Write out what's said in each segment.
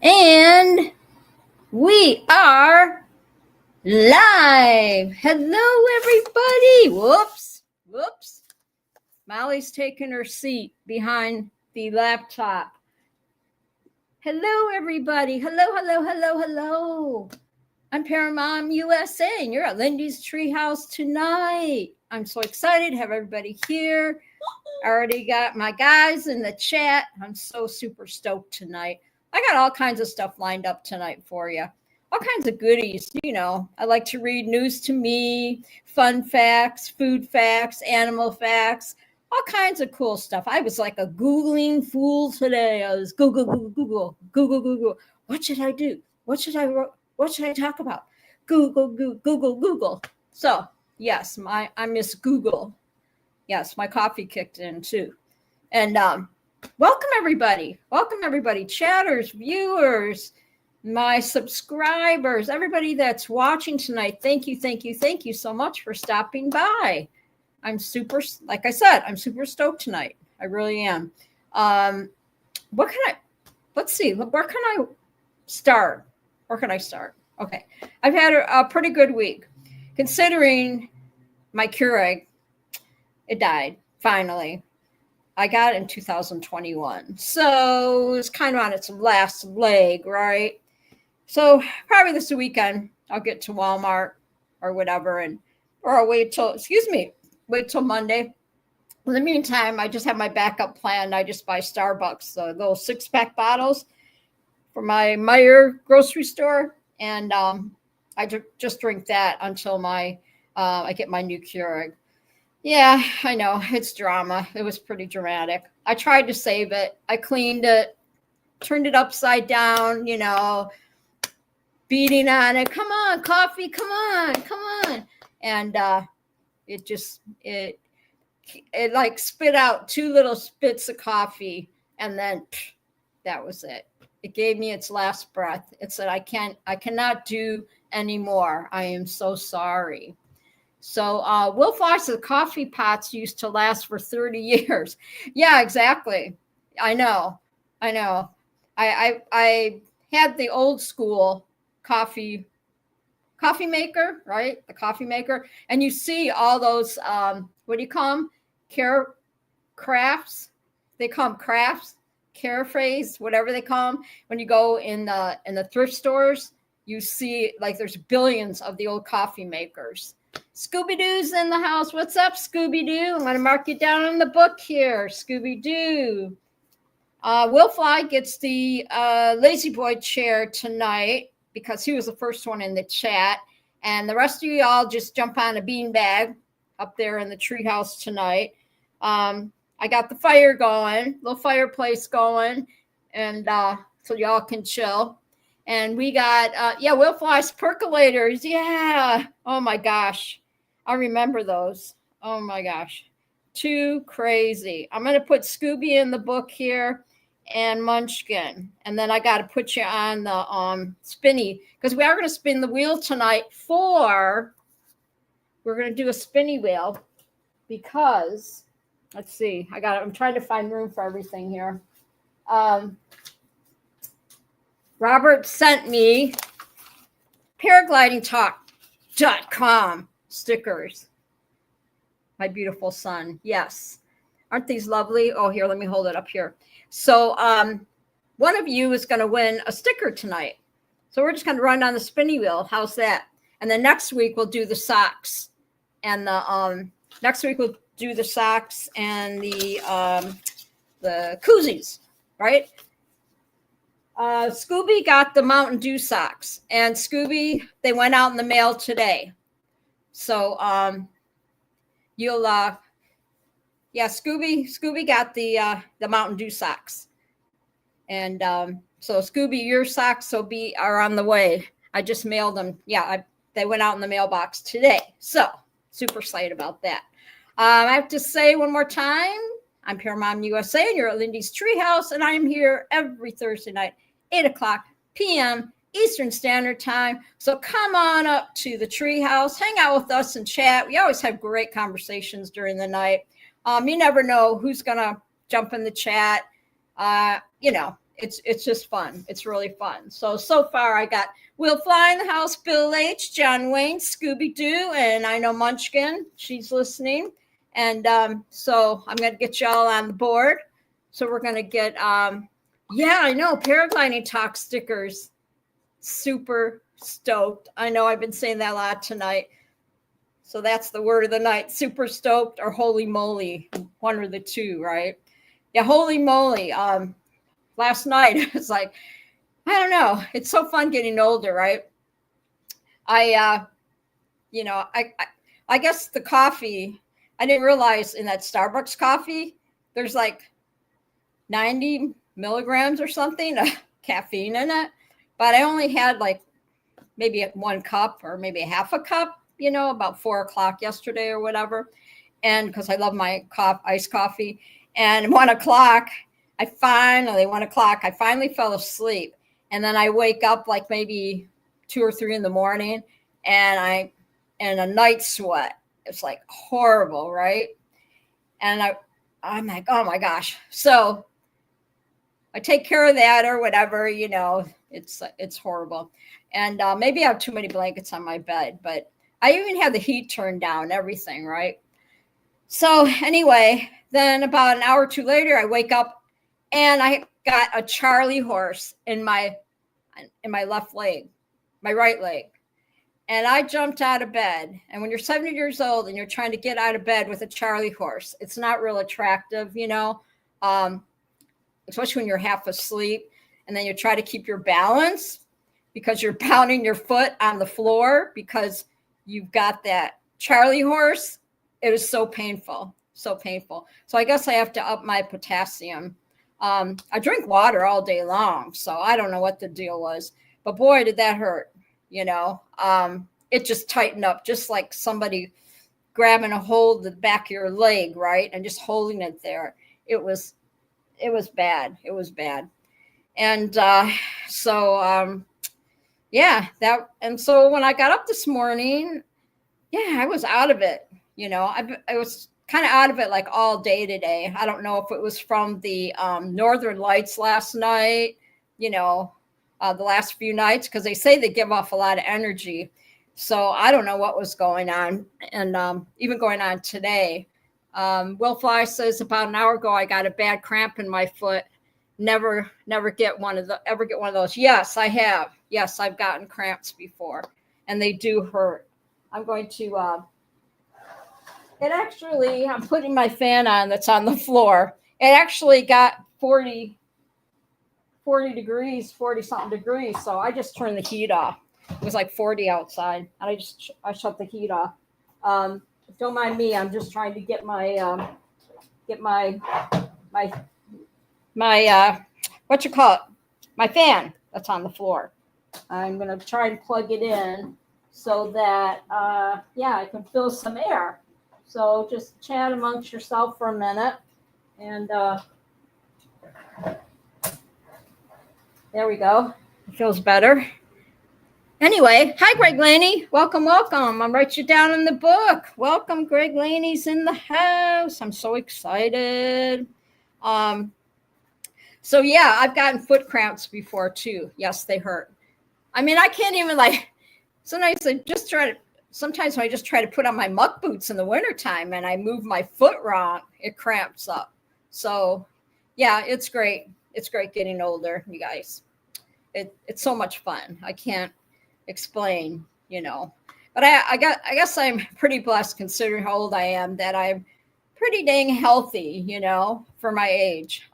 And we are live. Hello, everybody. Whoops. Molly's taking her seat behind the laptop. Hello, everybody. Hello. I'm Paramount USA, and you're at Lindy's Treehouse tonight. I'm so excited to have everybody here. I already got my guys in the chat. I'm so super stoked tonight. I got all kinds of stuff lined up tonight for you. All kinds of goodies. You know, I like to read news to me, fun facts, food facts, animal facts, all kinds of cool stuff. I was like a Googling fool today. I was Google. What should I do? What should I talk about? Google. So, yes, I miss Google. Yes, my coffee kicked in too. And welcome everybody, chatters, viewers, my subscribers, everybody that's watching tonight. Thank you so much for stopping by. I'm super, like I said, I'm super stoked tonight. I really am. Let's see, where can I start? Okay, I've had a pretty good week, considering my Keurig. It died, finally. I got it in 2021. So it was kind of on its last leg, right? So probably this weekend, I'll get to Walmart or whatever, or I'll wait till Monday. In the meantime, I just have my backup plan. I just buy Starbucks, those 6-pack bottles for my Meijer grocery store. And I just drink that until I get my new Keurig. Yeah, I know. It's drama. It was pretty dramatic. I tried to save it. I cleaned it, turned it upside down, beating on it. Come on, coffee. Come on. And it like spit out 2 little spits of coffee. And then that was it. It gave me its last breath. It said, I cannot do anymore. I am so sorry. So Will Fox, the coffee pots used to last for 30 years. Yeah, exactly. I know. I had the old school coffee maker, right? The coffee maker. And you see all those, what do you call them? Crafts. They call them crafts, caraphrase, whatever they call them. When you go in the thrift stores, you see like there's billions of the old coffee makers. Scooby-Doo's in the house. What's up, Scooby-Doo? I'm going to mark you down in the book here, Scooby-Doo. Will Fly gets the Lazy Boy chair tonight because he was the first one in the chat. And the rest of you all just jump on a beanbag up there in the treehouse tonight. I got the fire going, little fireplace going, and so y'all can chill. And we got, Will Fly's percolators. Yeah. Oh, my gosh. I remember those. Oh, my gosh. Too crazy. I'm going to put Scooby in the book here and Munchkin. And then I got to put you on the spinny, because we are going to spin the wheel tonight we're going to do a spinny wheel because, let's see, I'm trying to find room for everything here. Robert sent me paraglidingtalk.com stickers. My beautiful son. Yes. Aren't these lovely? Oh, here, let me hold it up here. So one of you is going to win a sticker tonight. So we're just going to run on the spinny wheel. How's that? And then next week we'll do the socks. And the koozies, right? Scooby got the Mountain Dew socks, and they went out in the mail today. So Scooby got the Mountain Dew socks, and so Scooby, your socks are on the way. I just mailed them. Yeah, they went out in the mailbox today. So super excited about that. I have to say one more time, I'm Paramount USA, and you're at Lindy's Treehouse, and I am here every Thursday night, 8:00 p.m. Eastern Standard Time. So come on up to the Treehouse, hang out with us and chat. We always have great conversations during the night. You never know who's going to jump in the chat. it's just fun. It's really fun. So far I got Will Fly in the house, Bill H, John Wayne, Scooby Doo, and I know Munchkin. She's listening. And so I'm going to get y'all on the board. So we're going to get, yeah, I know, paragliding talk stickers. Super stoked. I know I've been saying that a lot tonight. So that's the word of the night, super stoked or holy moly, one or the two, right? Yeah, holy moly. Last night, it was like, I don't know. It's so fun getting older, right? I guess the coffee, I didn't realize in that Starbucks coffee, there's like 90 milligrams or something of caffeine in it. But I only had like maybe 1 cup or maybe half a cup, about 4 o'clock yesterday or whatever. And because I love my iced coffee. And 1 o'clock, I finally fell asleep. And then I wake up like maybe 2 or 3 in the morning and a night sweat. It's like horrible, right? And I'm like, oh my gosh. So I take care of that or whatever, it's horrible. And maybe I have too many blankets on my bed, but I even have the heat turned down, everything, right? So anyway, then about an hour or two later, I wake up and I got a Charlie horse in my left leg, my right leg. And I jumped out of bed. And when you're 70 years old and you're trying to get out of bed with a Charlie horse, it's not real attractive, especially when you're half asleep. And then you try to keep your balance because you're pounding your foot on the floor because you've got that Charlie horse. It was so painful, so painful. So I guess I have to up my potassium. I drink water all day long, so I don't know what the deal was. But boy, did that hurt, It just tightened up, just like somebody grabbing a hold of the back of your leg, right? And just holding it there. It was bad. It was bad. And so when I got up this morning, I was out of it. I was kind of out of it like all day today. I don't know if it was from the Northern Lights last night, the last few nights, because they say they give off a lot of energy. So I don't know what was going on, and even going on today. Will Fly says about an hour ago I got a bad cramp in my foot. Never get one of those. Yes, I have. Yes, I've gotten cramps before, and they do hurt. I'm going to. I'm putting my fan on that's on the floor. It actually got 40 degrees, 40 something degrees. So I just turned the heat off. It was like 40 outside, and I shut the heat off. Don't mind me. I'm just trying to get my what you call it, my fan that's on the floor. I'm gonna try and plug it in so that I can fill some air. So just chat amongst yourself for a minute, and there we go. It feels better. Anyway, hi, Greg Laney. Welcome. I'll write you down in the book. Welcome, Greg Laney's in the house. I'm so excited. So yeah, I've gotten foot cramps before too. Yes, they hurt. I mean, I can't even sometimes when I just try to put on my muck boots in the wintertime and I move my foot wrong, it cramps up. So yeah, it's great. It's great getting older, you guys. It's so much fun. I can't explain, but I guess I'm pretty blessed considering how old I am, that I'm pretty dang healthy, for my age.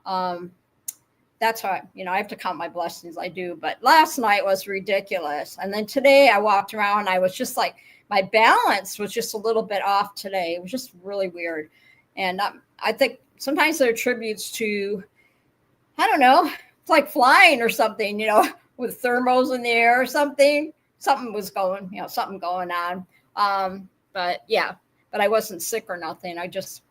That's why, I have to count my blessings. I do. But last night was ridiculous. And then today I walked around. I was just like, my balance was just a little bit off today. It was just really weird. And I think sometimes it attributes to, I don't know, it's like flying or something, with thermals in the air or something. Something was going on. But I wasn't sick or nothing.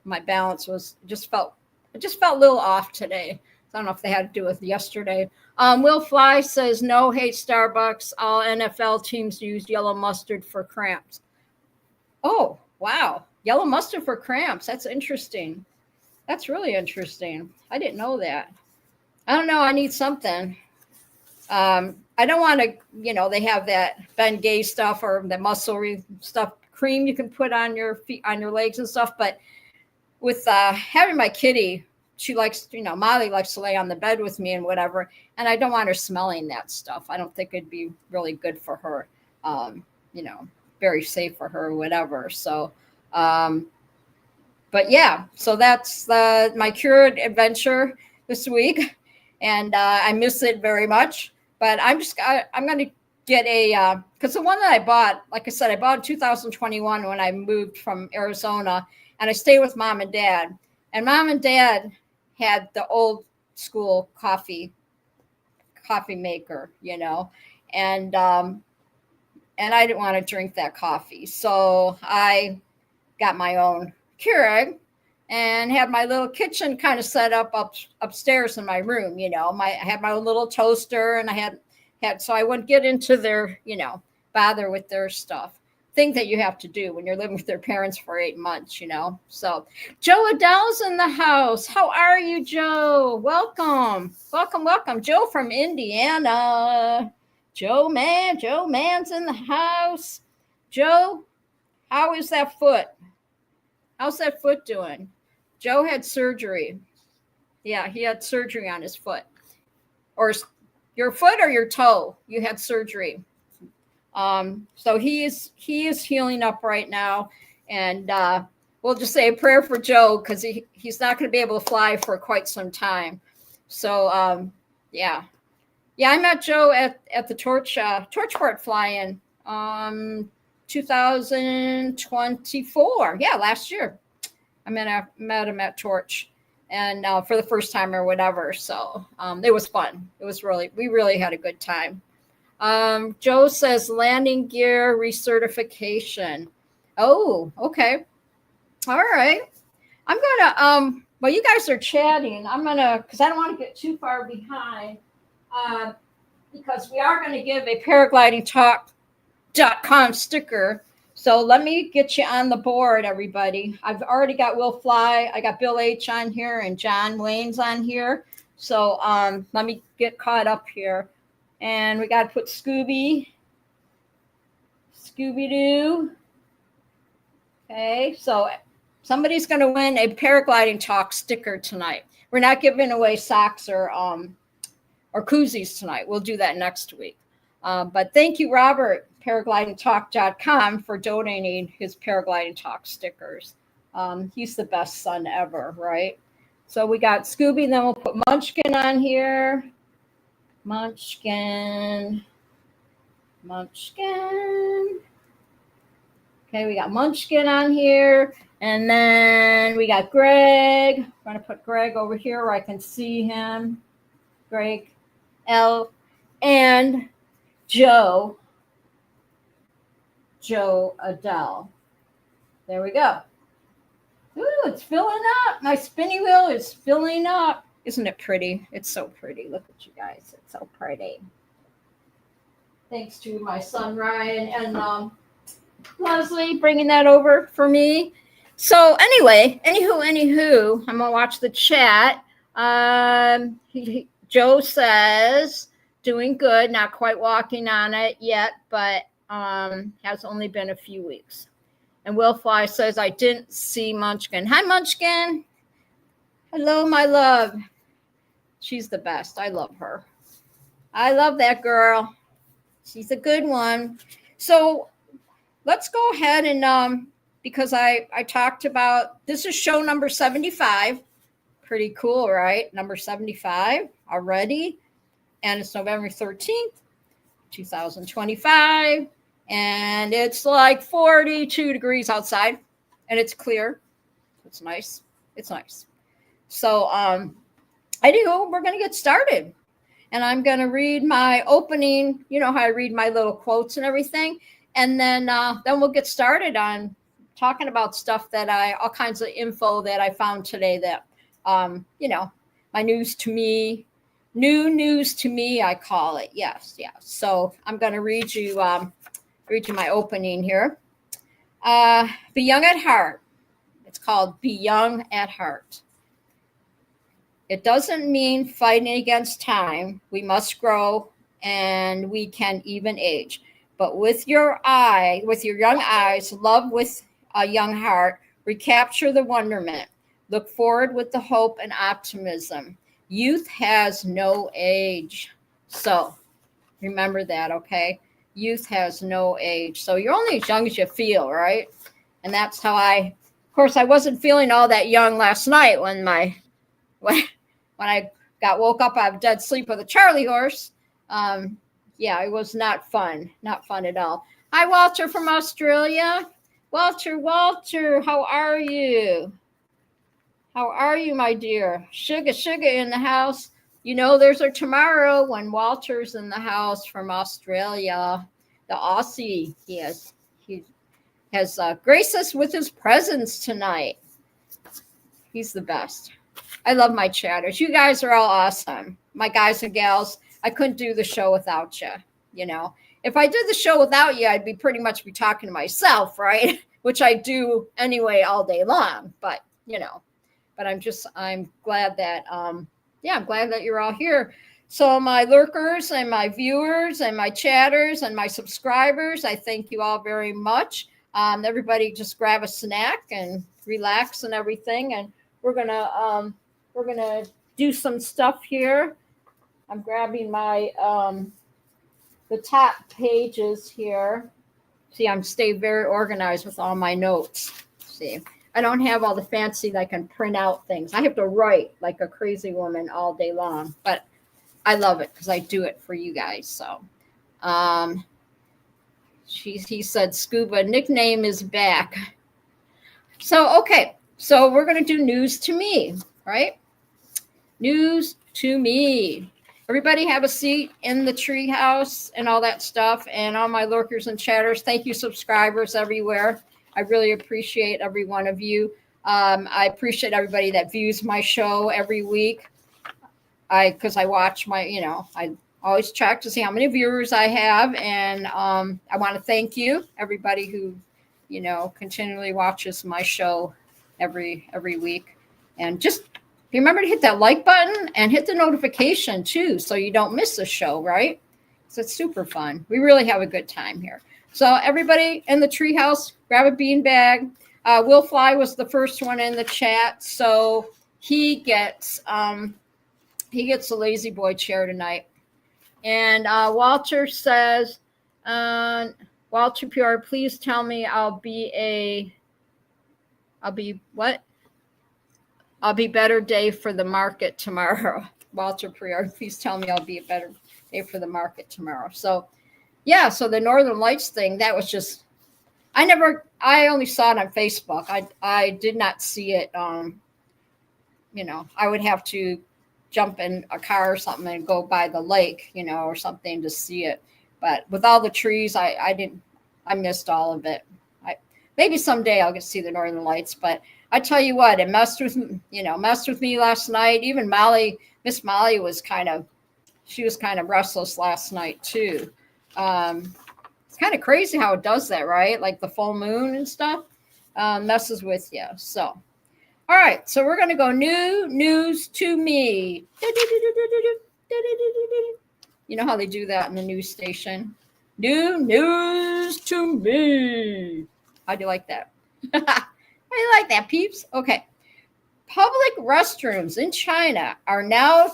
My balance felt a little off today. I don't know if they had to do with yesterday. Will Fly says, no, hate Starbucks. All NFL teams use yellow mustard for cramps. Oh, wow. Yellow mustard for cramps. That's interesting. That's really interesting. I didn't know that. I don't know. I need something. I don't want to, they have that Ben Gay stuff or the muscle stuff cream you can put on your feet, on your legs and stuff. But with having my kitty, she likes, Molly likes to lay on the bed with me and whatever. And I don't want her smelling that stuff. I don't think it'd be really good for her, very safe for her or whatever. So, but yeah, so that's my cured adventure this week. And I miss it very much. But I'm going to get because the one that I bought, like I said, I bought in 2021 when I moved from Arizona, and I stayed with mom and dad. And mom and dad had the old school coffee maker, and I didn't want to drink that coffee. So I got my own Keurig and had my little kitchen kind of set up upstairs in my room. I had my own little toaster, and I had so I wouldn't get into their, bother with their stuff. Thing that you have to do when you're living with their parents for 8 months, So Joe Adele's in the house. How are you, Joe? Welcome. Joe from Indiana. Joe Man's in the house. Joe, how is that foot? How's that foot doing? Joe had surgery. Yeah, he had surgery on his foot. Or your foot or your toe? You had surgery. So he is healing up right now. And we'll just say a prayer for Joe because he's not going to be able to fly for quite some time. So, yeah. Yeah, I met Joe at the Torchport fly-in 2024. Yeah, last year. I met him at Torch, and for the first time or whatever. So it was fun. We really had a good time. Joe says landing gear recertification. Oh, okay. All right. I'm gonna while you guys are chatting, because I don't want to get too far behind, because we are going to give a paraglidingtalk.com sticker. So let me get you on the board, everybody. I've already got Will Fly. I got Bill H on here and John Wayne's on here. So let me get caught up here. And we got to put Scooby-Doo. Okay, so somebody's going to win a Paragliding Talk sticker tonight. We're not giving away socks or koozies tonight. We'll do that next week. But thank you, Robert, paraglidingtalk.com, for donating his Paragliding Talk stickers. He's the best son ever, right? So we got Scooby, then we'll put Munchkin on here. Munchkin. Okay, we got Munchkin on here. And then we got Greg. I'm going to put Greg over here where I can see him. Greg, L, and Joe Adele. There we go. Ooh, it's filling up. My spinny wheel is filling up. Isn't it pretty? It's so pretty. Look at you guys. It's so pretty. Thanks to my son, Ryan, and Leslie bringing that over for me. So anyway, anywho, I'm going to watch the chat. Joe says, doing good, not quite walking on it yet, but has only been a few weeks. And Will Fly says, I didn't see Munchkin. Hi, Munchkin. Hello, my love. She's the best. I love her. I love that girl. She's a good one. So let's go ahead and, because I talked about, this is show number 75. Pretty cool, right? Number 75 already. And it's November 13th, 2025. And it's like 42 degrees outside. And it's clear. It's nice. It's nice. So we're going to get started. And I'm going to read my opening, you know how I read my little quotes and everything. And then we'll get started on talking about stuff all kinds of info that I found today that, my news to me, new news to me, I call it. Yes. So I'm going to read you my opening here. Be young at heart. It's called Be Young at Heart. It doesn't mean fighting against time. We must grow and we can even age. But with your young eyes, love with a young heart, recapture the wonderment. Look forward with the hope and optimism. Youth has no age. So remember that, okay? Youth has no age. So you're only as young as you feel, right? And that's how of course, I wasn't feeling all that young last night when I got woke up out of dead sleep with a Charlie horse. Yeah, it was not fun at all. Hi, Walter from Australia. Walter, how are you? How are you, my dear? Sugar in the house. You know, there's a tomorrow when Walter's in the house from Australia, the Aussie. He has graced us with his presence tonight. He's the best. I love my chatters. You guys are all awesome. My guys and gals, I couldn't do the show without you. You know, if I did the show without you, I'd be pretty much talking to myself, right? Which I do anyway all day long. But, but I'm glad that, I'm glad that you're all here. So my lurkers and my viewers and my chatters and my subscribers, I thank you all very much. Everybody just grab a snack and relax and everything. And we're gonna do some stuff here. I'm grabbing my the top pages here. See, I'm staying very organized with all my notes. See, I don't have all the fancy that I can print out things. I have to write like a crazy woman all day long, but I love it because I do it for you guys. So, he said Scuba nickname is back. So, okay. So we're going to do news to me, right? News to me. Everybody have a seat in the treehouse and all that stuff. And all my lurkers and chatters, thank you, subscribers everywhere. I really appreciate every one of you. I appreciate everybody that views my show every week. Because I watch I always check to see how many viewers I have. And I want to thank you, everybody who, continually watches my show every week. And just remember to hit that like button and hit the notification too, so you don't miss a show, right? So it's super fun. We really have a good time here. So everybody in the treehouse, grab a bean bag. Will Fly was the first one in the chat, so he gets a lazy boy chair tonight. And Walter says, Walter PR, please tell me I'll be better day for the market tomorrow. Walter Prior, please tell me I'll be a better day for the market tomorrow. So, yeah, so the Northern Lights thing, that was just, I only saw it on Facebook. I did not see it. I would have to jump in a car or something and go by the lake, or something to see it. But with all the trees, I missed all of it. Maybe someday I'll get to see the Northern Lights, but I tell you what, it messed with me last night. Even Miss Molly was kind of restless last night too. It's kind of crazy how it does that, right? Like the full moon and stuff messes with you. So, all right, so we're going to go new news to me. You know how they do that in the news station? New news to me. How do you like that? How do you like that, peeps? Okay. Public restrooms in China are now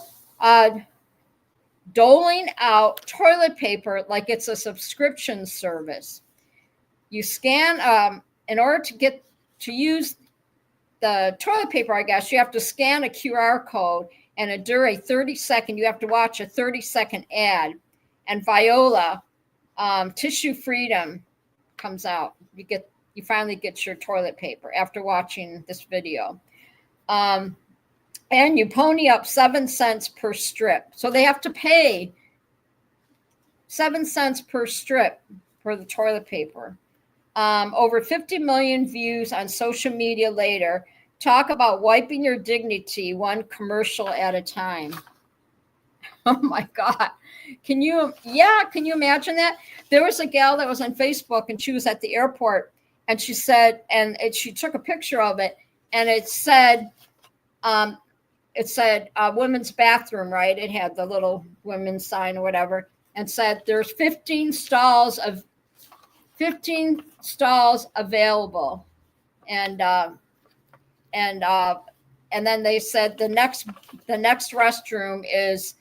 doling out toilet paper like it's a subscription service. You scan, in order to use the toilet paper, I guess, you have to scan a QR code and endure a 30-second, you have to watch a 30-second ad. And Viola, Tissue Freedom comes out. You finally get your toilet paper after watching this video. And you pony up 7 cents per strip. So they have to pay 7 cents per strip for the toilet paper. Over 50 million views on social media later. Talk about wiping your dignity one commercial at a time. Oh my God. Can you imagine that? There was a gal that was on Facebook and she was at the airport and she said, she took a picture of it and it said, it said women's bathroom, right? It had the little women's sign or whatever, and said there's 15 stalls available, and then they said the next restroom is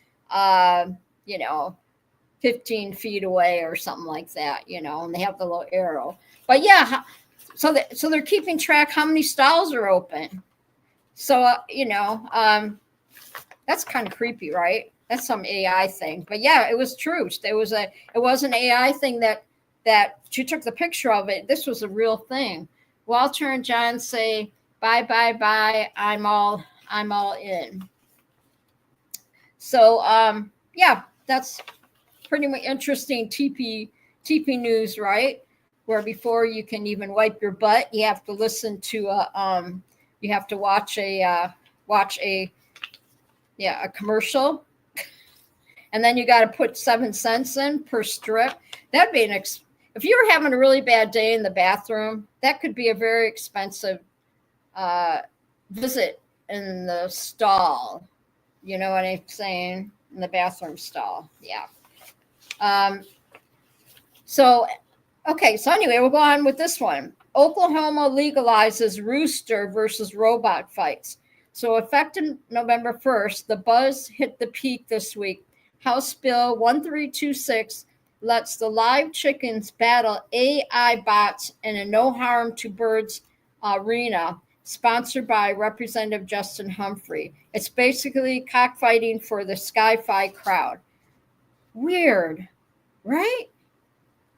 15 feet away or something like that, and they have the little arrow. But yeah, so they're keeping track how many stalls are open. So that's kind of creepy, right? That's some AI thing. But yeah, it was true. It was an AI thing that she took the picture of it. This was a real thing. Walter and John say bye. I'm all in. So yeah, that's pretty much interesting TP news, right? Where before you can even wipe your butt, you have to listen to you have to watch a commercial, and then you got to put 7 cents in per strip. That'd be if you were having a really bad day in the bathroom, that could be a very expensive visit in the stall. You know what I'm saying? In the bathroom stall. Yeah. So anyway, we'll go on with this one. Oklahoma legalizes rooster versus robot fights. So effective November 1st, the buzz hit the peak this week. House Bill 1326 lets the live chickens battle AI bots in a no harm to birds arena, sponsored by Representative Justin Humphrey. It's basically cockfighting for the sci-fi crowd. Weird, right?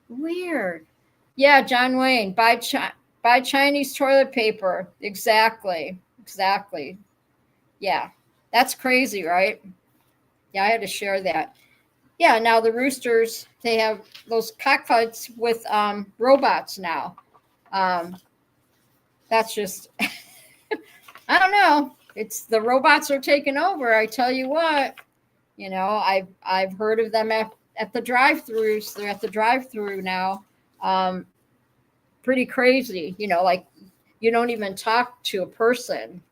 Weird. Yeah, John Wayne, buy Chinese toilet paper. Exactly. Yeah, that's crazy, right? Yeah, I had to share that. Yeah, now the roosters, they have those cockfights with robots now. That's just, I don't know. It's the robots are taking over. I tell you what, I've heard of them at the drive-thrus. They're at the drive-thru now. Pretty crazy, like you don't even talk to a person.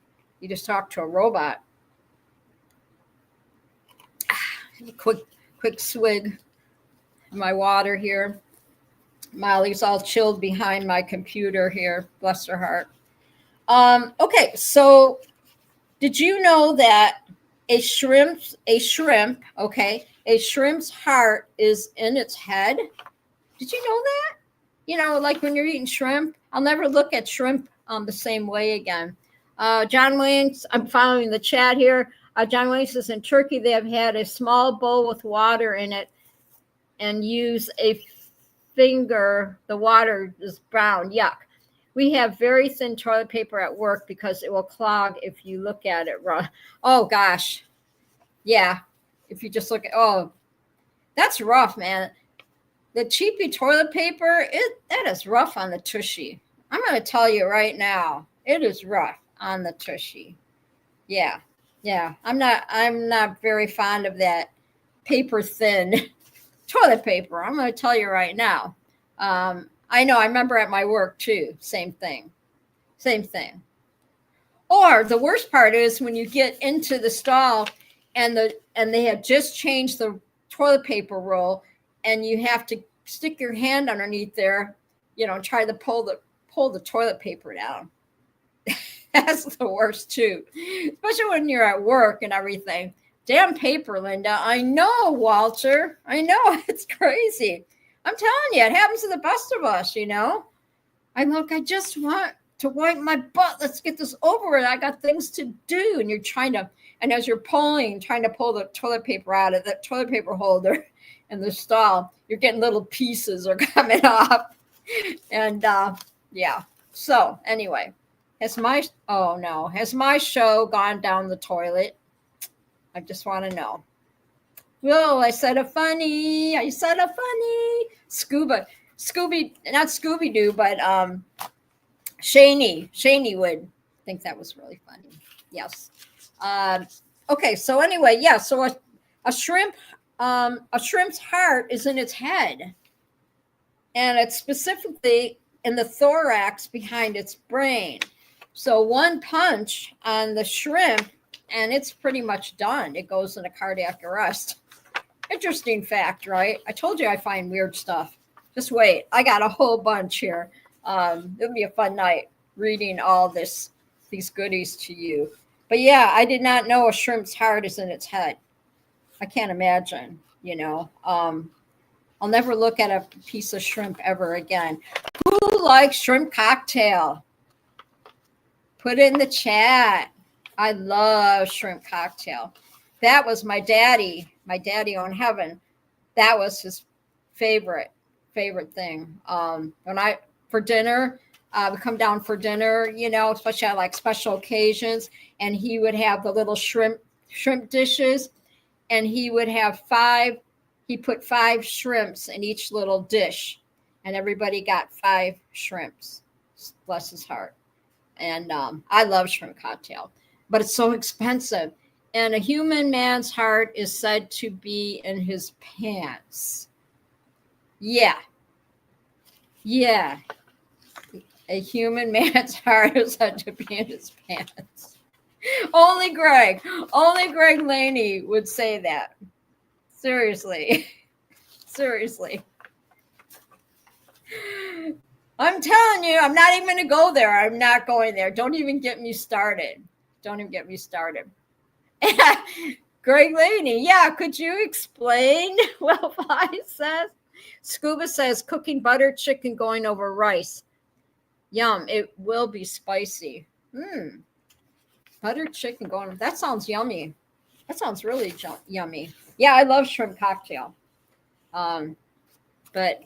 You just talk to a robot. Quick swig of my water here. Molly's all chilled behind my computer here. Bless her heart. Okay, so did you know that a shrimp's heart is in its head? Did you know that? Like when you're eating shrimp, I'll never look at shrimp the same way again. John Wayne, I'm following the chat here. John Wayne says in Turkey they have had a small bowl with water in it and use a finger. The water is brown. Yuck. We have very thin toilet paper at work because it will clog if you look at it wrong. Oh, gosh. Yeah. If you just look at, that's rough, man. The cheapy toilet paper, that is rough on the tushy. I'm going to tell you right now, it is rough on the tushy. Yeah. I'm not very fond of that paper thin toilet paper. I'm going to tell you right now. I know. I remember at my work too. Same thing. Or the worst part is when you get into the stall and they have just changed the toilet paper roll, and you have to stick your hand underneath there, try to pull the toilet paper down. That's the worst too, especially when you're at work and everything. Damn paper, Linda. I know, Walter. I know, it's crazy. I'm telling you, it happens to the best of us, I just want to wipe my butt. Let's get this over with. I got things to do. And as you're trying to pull the toilet paper out of the toilet paper holder in the stall, you're getting little pieces are coming off. And yeah. So anyway, has my show gone down the toilet? I just want to know. Whoa, I said a funny. Scooby, not Scooby-Doo, but Shaney would think that was really funny. Yes. Okay, so anyway, yeah, so a shrimp's heart is in its head. And it's specifically in the thorax behind its brain. So one punch on the shrimp and it's pretty much done. It goes into cardiac arrest. Interesting fact, right? I told you I find weird stuff. Just wait. I got a whole bunch here. It'll be a fun night reading all these goodies to you. But yeah, I did not know a shrimp's heart is in its head. I can't imagine, I'll never look at a piece of shrimp ever again. Who likes shrimp cocktail? Put it in the chat. I love shrimp cocktail. That was my daddy on heaven. That was his favorite thing. For dinner, we come down for dinner, especially at like special occasions, and he would have the little shrimp dishes, and he would have he put 5 shrimps in each little dish, and everybody got 5 shrimps. Bless his heart. And I love shrimp cocktail, but it's so expensive. And a human man's heart is said to be in his pants. Yeah. A human man's heart is said to be in his pants. Only Greg Laney would say that. Seriously. I'm telling you, I'm not even going to go there. I'm not going there. Don't even get me started. Greg Laney, yeah, could you explain what I says? Scuba says cooking buttered chicken going over rice. Yum, it will be spicy. Buttered chicken going, that sounds yummy. That sounds really yummy. Yeah, I love shrimp cocktail. But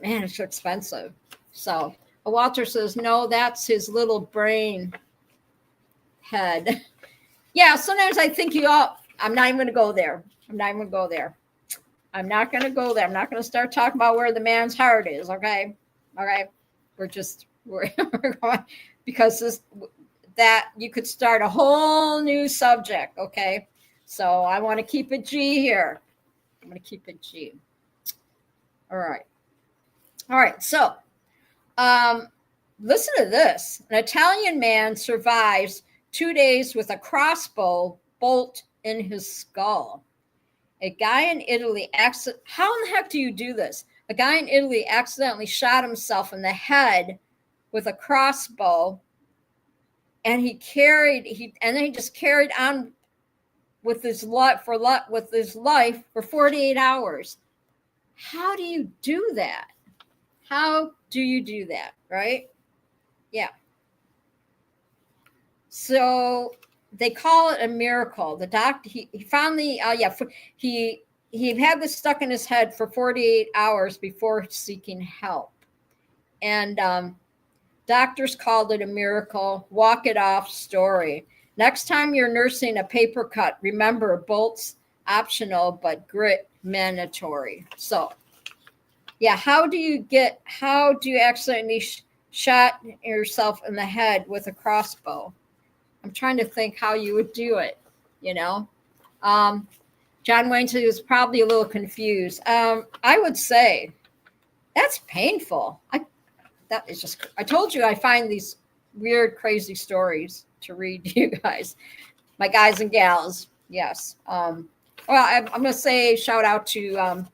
man, it's expensive. So Walter says, no, that's his little brain head. Yeah, sometimes I think I'm not even going to go there. I'm not going to start talking about where the man's heart is. Okay. We're going, because that you could start a whole new subject. Okay. So I want to keep it G here. I'm going to keep it G. All right. So, listen to this. An Italian man survives 2 days with a crossbow bolt in his skull. A guy in Italy how in the heck do you do this? A guy in Italy accidentally shot himself in the head with a crossbow, and he just carried on with his life for 48 hours. How do you do that? Right? Yeah. So they call it a miracle. The doctor, he finally, he had this stuck in his head for 48 hours before seeking help. And doctors called it a miracle, walk it off story. Next time you're nursing a paper cut, remember bolts optional, but grit mandatory. So yeah, how do you accidentally shot yourself in the head with a crossbow? I'm trying to think how you would do it, John Wayne said he was probably a little confused. I would say that's painful. I told you I find these weird, crazy stories to read to you guys, my guys and gals. Yes. I'm going to say shout out to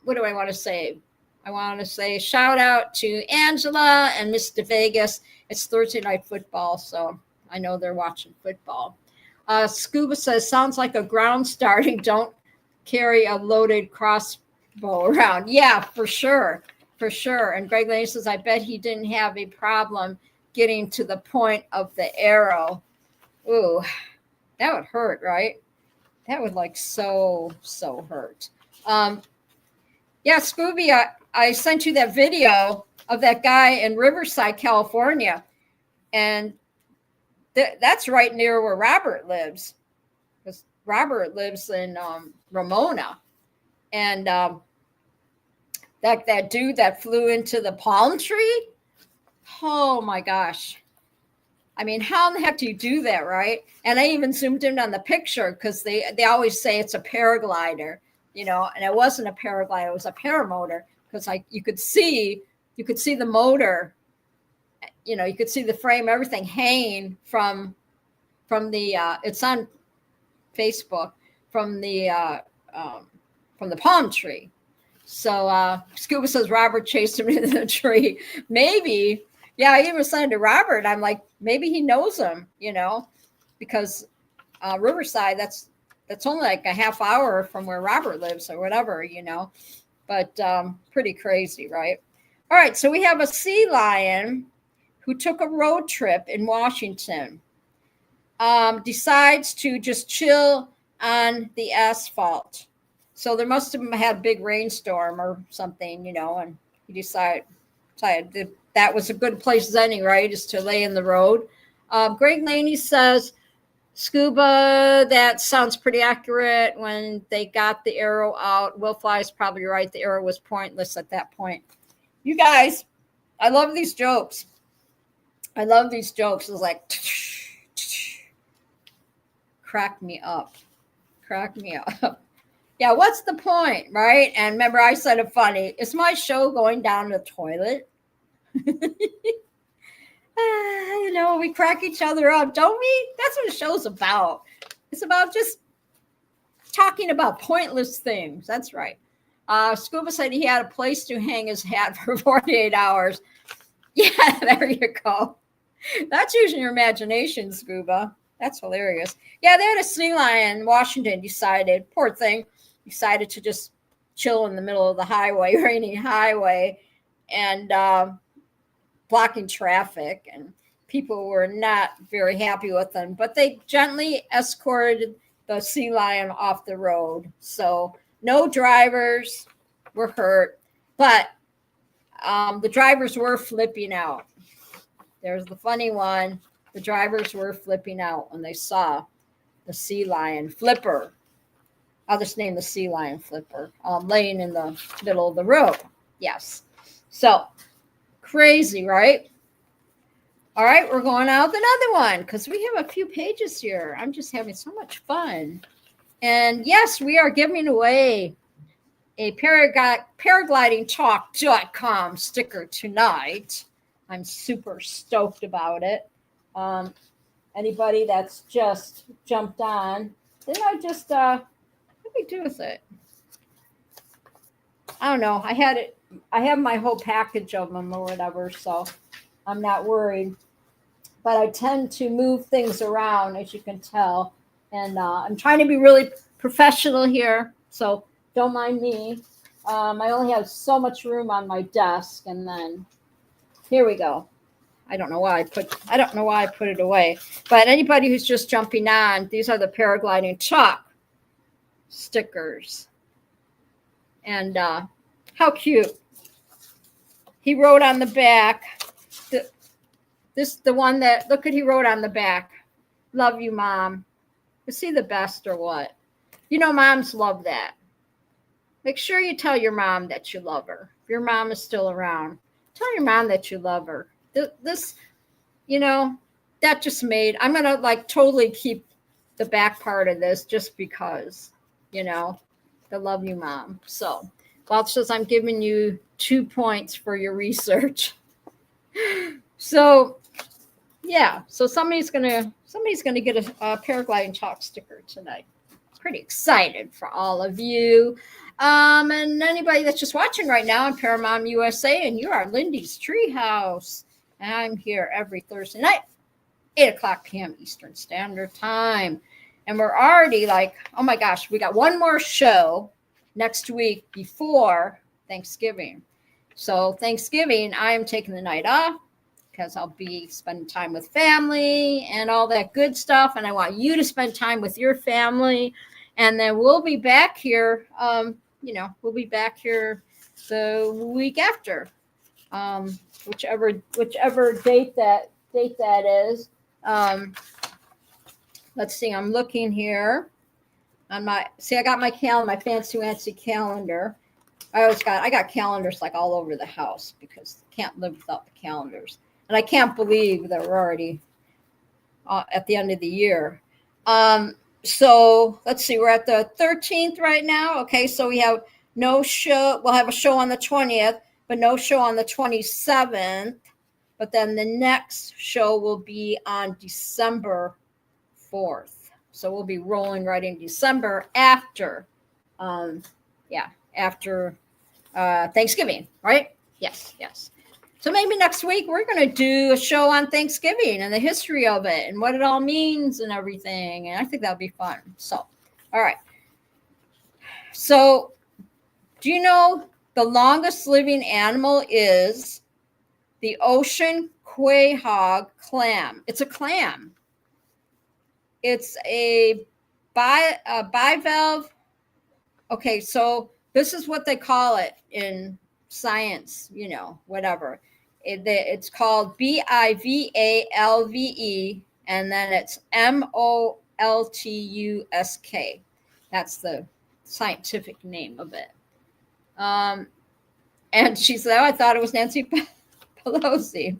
what do I want to say? I want to say shout out to Angela and Mr. Vegas. It's Thursday night football, so I know they're watching football. Scuba says, sounds like a ground starting. Don't carry a loaded crossbow around. Yeah, for sure. And Greg Lane says, I bet he didn't have a problem getting to the point of the arrow. Ooh, that would hurt, right? That would so hurt. Yeah, Scooby, I sent you that video of that guy in Riverside, California. And that's right near where Robert lives. Because Robert lives in Ramona. And that dude that flew into the palm tree. Oh my gosh. I mean, how in the heck do you do that, right? And I even zoomed in on the picture because they always say it's a paraglider, and it wasn't a paraglider, it was a paramotor, because you could see the motor, you could see the frame, everything hanging from from the it's on Facebook from the palm tree. So Scuba says Robert chased him into the tree. Maybe, yeah, I even sent it to Robert. I'm like, maybe he knows him, because Riverside, that's only like a half hour from where Robert lives or whatever, but pretty crazy, right? All right, so we have a sea lion who took a road trip in Washington, decides to just chill on the asphalt. So there must have had a big rainstorm or something, and he decided that was a good place anyway, just to lay in the road. Greg Laney says, Scuba, that sounds pretty accurate. When they got the arrow out, Will Fly is probably right. The arrow was pointless at that point. You guys, I love these jokes. It's like, crack me up. Yeah, what's the point, right? And remember, I said it funny. Is my show going down the toilet? We crack each other up, don't we? That's what the show's about. It's about just talking about pointless things. That's right. Scuba said he had a place to hang his hat for 48 hours. Yeah, there you go. That's using your imagination, Scuba. That's hilarious. Yeah, they had a sea lion in Washington poor thing, decided to just chill in the middle of the highway, rainy highway, and blocking traffic, and people were not very happy with them, but they gently escorted the sea lion off the road. So no drivers were hurt, but the drivers were flipping out. There's the funny one. The drivers were flipping out when they saw the sea lion Flipper. I'll just name the sea lion Flipper, laying in the middle of the road. Yes. So crazy, right? All right, we're going out with another one because we have a few pages here. I'm just having so much fun. And yes, we are giving away a paraglidingtalk.com sticker tonight. I'm super stoked about it. Anybody that's just jumped on, didn't I just, what did we do with it? I don't know. I have my whole package of them or whatever, so I'm not worried. But I tend to move things around, as you can tell. And I'm trying to be really professional here, so don't mind me. I only have so much room on my desk, and then here we go. I don't know why I put it away. But anybody who's just jumping on, these are the Paragliding Talk stickers. And how cute. He wrote on the back, the one that, look at, he wrote on the back, love you, Mom. Is he the best or what? Moms love that. Make sure you tell your mom that you love her. If your mom is still around, tell your mom that you love her. This, that just made, I'm going to totally keep the back part of this just because, the love you, Mom. So Bob says, I'm giving you 2 points for your research. So, yeah. So somebody's gonna get a Paragliding Talk sticker tonight. Pretty excited for all of you. And anybody that's just watching right now on Paramount USA, and you are Lindy's Treehouse. And I'm here every Thursday night, 8:00 p.m. Eastern Standard Time. And we're already oh my gosh, we got one more show next week before Thanksgiving. So Thanksgiving, I am taking the night off because I'll be spending time with family and all that good stuff. And I want you to spend time with your family. And then we'll be back here, we'll be back here the week after, whichever date that is. Let's see, I'm looking here on I got my calendar, my fancy calendar. I got calendars all over the house because I can't live without the calendars. And I can't believe that we're already at the end of the year. So let's see, we're at the 13th right now. Okay, so we have no show. We'll have a show on the 20th, but no show on the 27th. But then the next show will be on December 4th. So we'll be rolling right in December after, after Thanksgiving, right? Yes. So maybe next week we're going to do a show on Thanksgiving and the history of it and what it all means and everything. And I think that'll be fun. So, all right. So, do you know the longest living animal is the ocean quahog clam? It's a clam. It's a bivalve. Okay, so this is what they call it in science, whatever. It's called bivalve, and then it's moltusk. That's the scientific name of it. And she said, I thought it was Nancy Pelosi.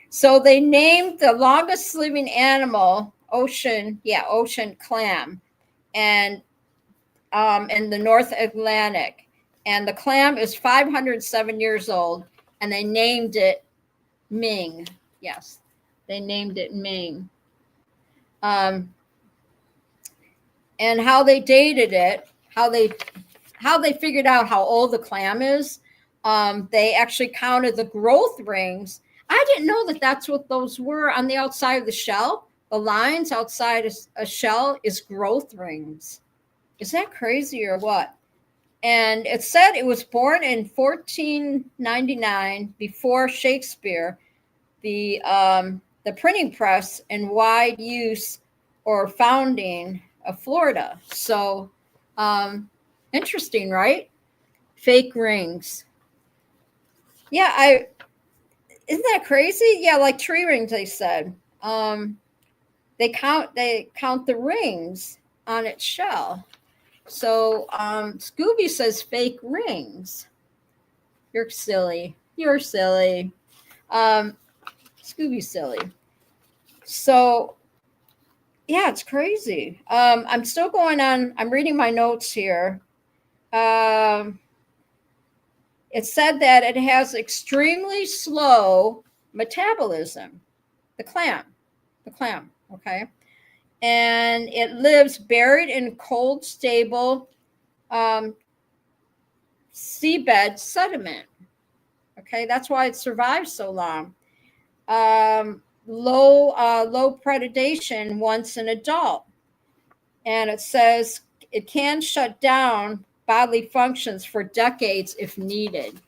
So they named the longest living animal ocean clam, and in the North Atlantic. And the clam is 507 years old, and they named it Ming. Yes, they named it Ming. And how they dated it, how they figured out how old the clam is, they actually counted the growth rings. I didn't know that that's what those were on the outside of the shell. The lines outside a shell is growth rings. Is that crazy or what? And it said it was born in 1499 before Shakespeare. The printing press in wide use or founding of Florida. So interesting, right? Fake rings. Yeah, isn't that crazy? Yeah, like tree rings, they said. They count the rings on its shell. So Scooby says fake rings. You're silly. Scooby's silly. So yeah, it's crazy. I'm still going on. I'm reading my notes here. It said that it has extremely slow metabolism. The clam. Okay. And it lives buried in cold, stable seabed sediment. Okay, that's why it survives so long. Low predation once an adult. And it says it can shut down bodily functions for decades if needed.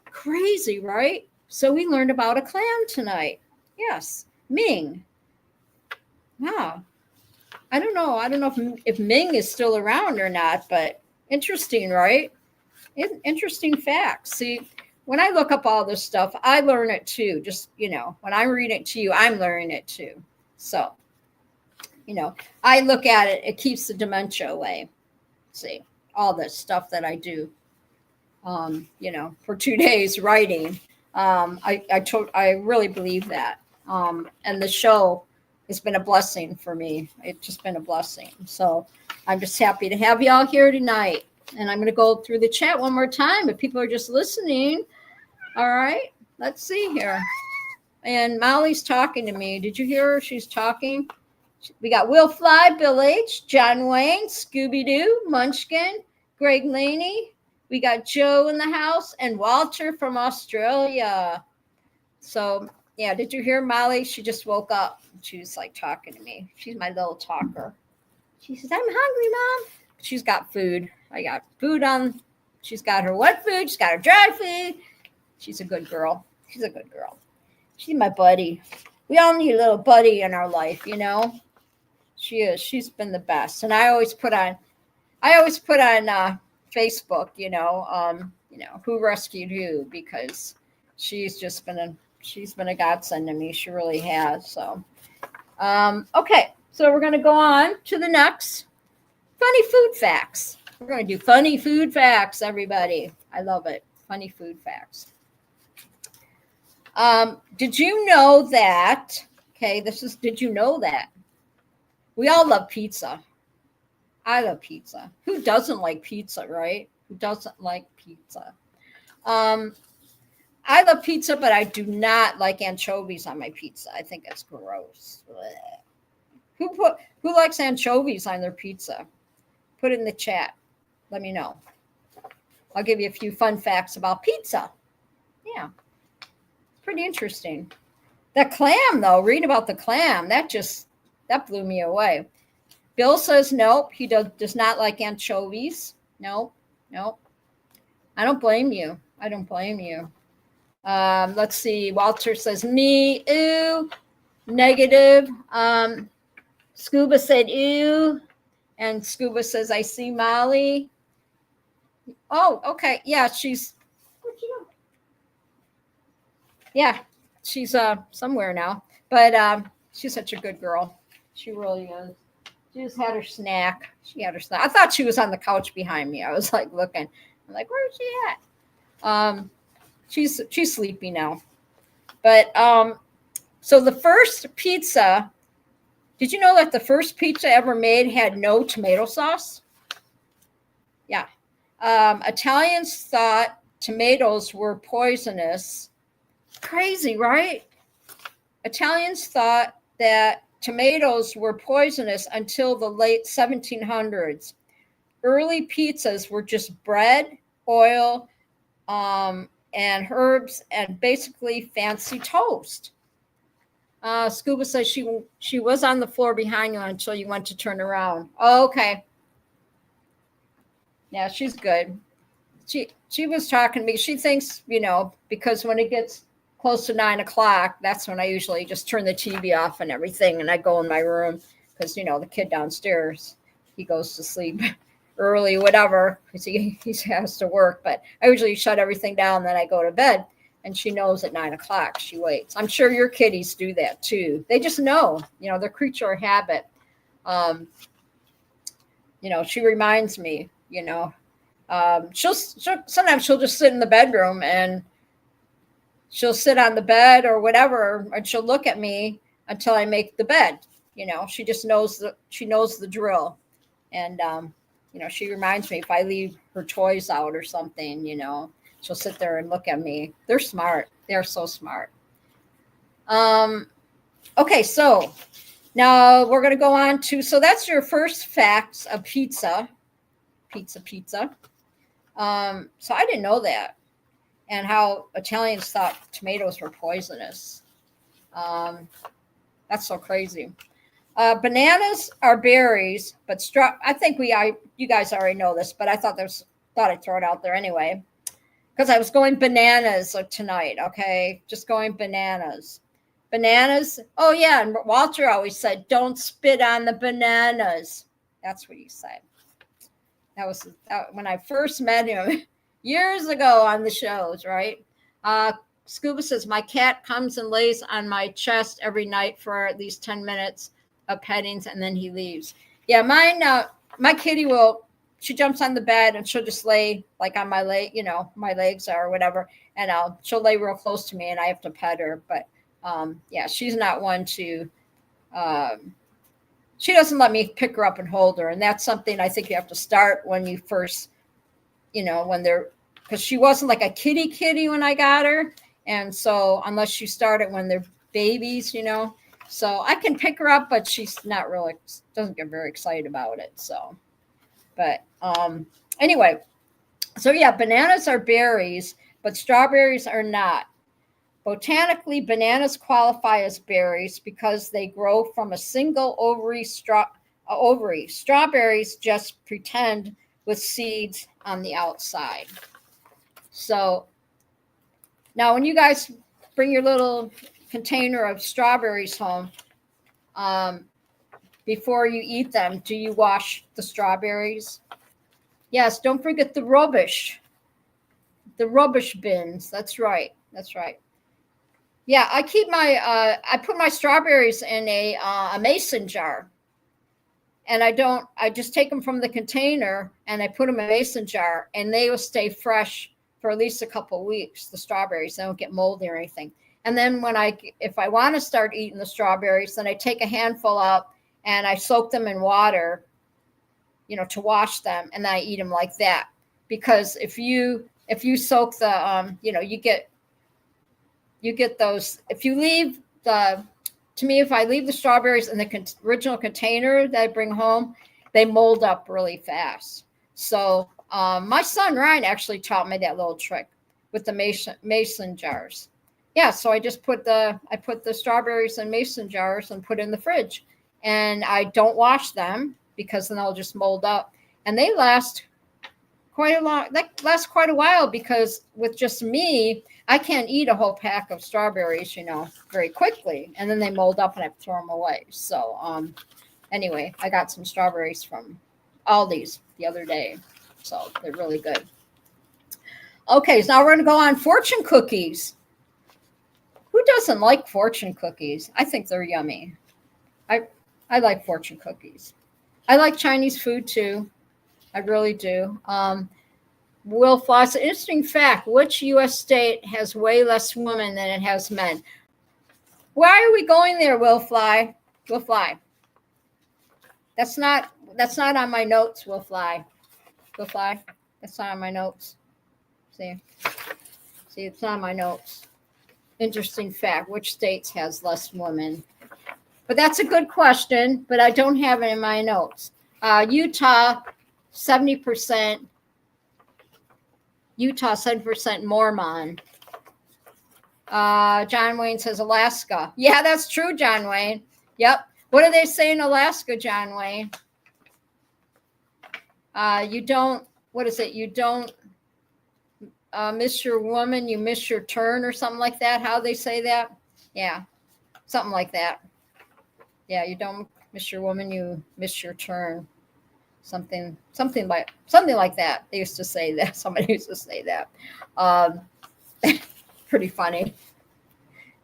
Crazy, right? So we learned about a clam tonight. Yes, Ming. Wow. I don't know if Ming is still around or not, but interesting, right? Interesting facts. See, when I look up all this stuff, I learn it too. Just, when I read it to you, I'm learning it too. So, I look at it, it keeps the dementia away. See, all this stuff that I do, for 2 days writing. I really believe that. And the show has been a blessing for me. It's just been a blessing. So I'm just happy to have y'all here tonight. And I'm going to go through the chat one more time if people are just listening. All right, let's see here. And Molly's talking to me. Did you hear her? She's talking. We got Will Fly, Bill H., John Wayne, Scooby-Doo, Munchkin, Greg Laney. We got Joe in the house and Walter from Australia. So, yeah, did you hear Molly? She just woke up. She was like talking to me. She's my little talker. She says, I'm hungry, Mom. She's got food. I got food on. She's got her wet food. She's got her dry food. She's a good girl. She's my buddy. We all need a little buddy in our life, She is. She's been the best. And I always put on Facebook, who rescued who, because she's been a godsend to me. She really has. So, okay. So we're going to go on to the next funny food facts. We're going to do funny food facts, everybody. I love it. Funny food facts. Did you know that? Okay, did you know that? We all love pizza. I love pizza. Who doesn't like pizza, right? Who doesn't like pizza? I love pizza, but I do not like anchovies on my pizza. I think it's gross. Blech. Who likes anchovies on their pizza? Put it in the chat. Let me know. I'll give you a few fun facts about pizza. Yeah, it's pretty interesting. The clam, though, read about the clam. That blew me away. Bill says nope, he does not like anchovies. Nope. I don't blame you. Let's see. Walter says me, ew, negative. Scuba said ew, and Scuba says I see Molly. Oh, okay. Yeah, she's somewhere now, but she's such a good girl. She really is. She just had her snack. I thought she was on the couch behind me. I was like looking. I'm like, where is she at? She's sleepy now. But so the first pizza, did you know that the first pizza ever made had no tomato sauce? Yeah. Italians thought tomatoes were poisonous. Crazy, right? Italians thought that tomatoes were poisonous until the late 1700s. Early pizzas were just bread, oil, and herbs, and basically fancy toast. Scuba says she was on the floor behind you until you went to turn around. Oh, okay. Yeah, she's good. She was talking to me. She thinks, because when it gets close to 9 o'clock, that's when I usually just turn the TV off and everything, and I go in my room because the kid downstairs, he goes to sleep early, whatever, because he has to work. But I usually shut everything down, then I go to bed, and she knows at 9 o'clock she waits. I'm sure your kiddies do that too. They just know, they're creature of habit. She reminds me, sometimes she'll just sit in the bedroom and she'll sit on the bed or whatever, and she'll look at me until I make the bed. She just knows the drill. And, she reminds me if I leave her toys out or something, she'll sit there and look at me. They're smart. They're so smart. Okay. So now we're going to go on to, so that's your first facts of pizza. So I didn't know that. And how Italians thought tomatoes were poisonous. That's so crazy. Bananas are berries, but I think you guys already know this, but I thought I'd throw it out there anyway, because I was going bananas tonight. Okay, just going bananas. Oh yeah, and Walter always said, "Don't spit on the bananas." That's what he said. That was when I first met him. Years ago on the shows, right? Scuba says, my cat comes and lays on my chest every night for at least 10 minutes of pettings, and then he leaves. Yeah, mine, my kitty she jumps on the bed and she'll just lay like on my leg, my legs or whatever, and she'll lay real close to me and I have to pet her. But yeah, she's not one to, she doesn't let me pick her up and hold her. And that's something I think you have to start when you first, because she wasn't like a kitty when I got her. And so unless you start it when they're babies, so I can pick her up, but she's not really, doesn't get very excited about it. So, but anyway, so yeah, bananas are berries, but strawberries are not. Botanically, bananas qualify as berries because they grow from a single ovary. Strawberries just pretend with seeds on the outside. So now when you guys bring your little container of strawberries home, before you eat them, do you wash the strawberries? Yes, don't forget the rubbish bins. That's right. Yeah, I keep I put my strawberries in a mason jar. And I just take them from the container and I put them in a mason jar, and they will stay fresh for at least a couple of weeks. The strawberries, they don't get moldy or anything. And then if I want to start eating the strawberries, then I take a handful out and I soak them in water, to wash them, and then I eat them like that. Because if you soak the, you get those, if you leave the to me, if I leave the strawberries in the original container that I bring home, they mold up really fast. So my son Ryan actually taught me that little trick with the mason jars. Yeah, so I just put the strawberries in mason jars and put in the fridge, and I don't wash them because then they'll just mold up, and they last quite a while, because with just me, I can't eat a whole pack of strawberries, very quickly, and then they mold up and I have to throw them away. So anyway, I got some strawberries from Aldi's the other day, so they're really good. Okay, so now we're going to go on fortune cookies. Who doesn't like fortune cookies? I think they're yummy. I like fortune cookies. I like Chinese food too. I really do. Will Fly, it's an interesting fact. Which U.S. state has way less women than it has men? Why are we going there, Will Fly? Will Fly. That's not on my notes, Will Fly. Will Fly. That's not on my notes. See, it's not on my notes. Interesting fact. Which states has less women? But that's a good question, but I don't have it in my notes. Utah, 70%. Utah, 7% Mormon. John Wayne says Alaska. Yeah, that's true, John Wayne. Yep. What do they say in Alaska, John Wayne? You don't, what is it? You don't miss your woman, you miss your turn, or something like that. How they say that? Yeah, something like that. Yeah, you don't miss your woman, you miss your turn. Something like that. They used to say that. Somebody used to say that. Pretty funny.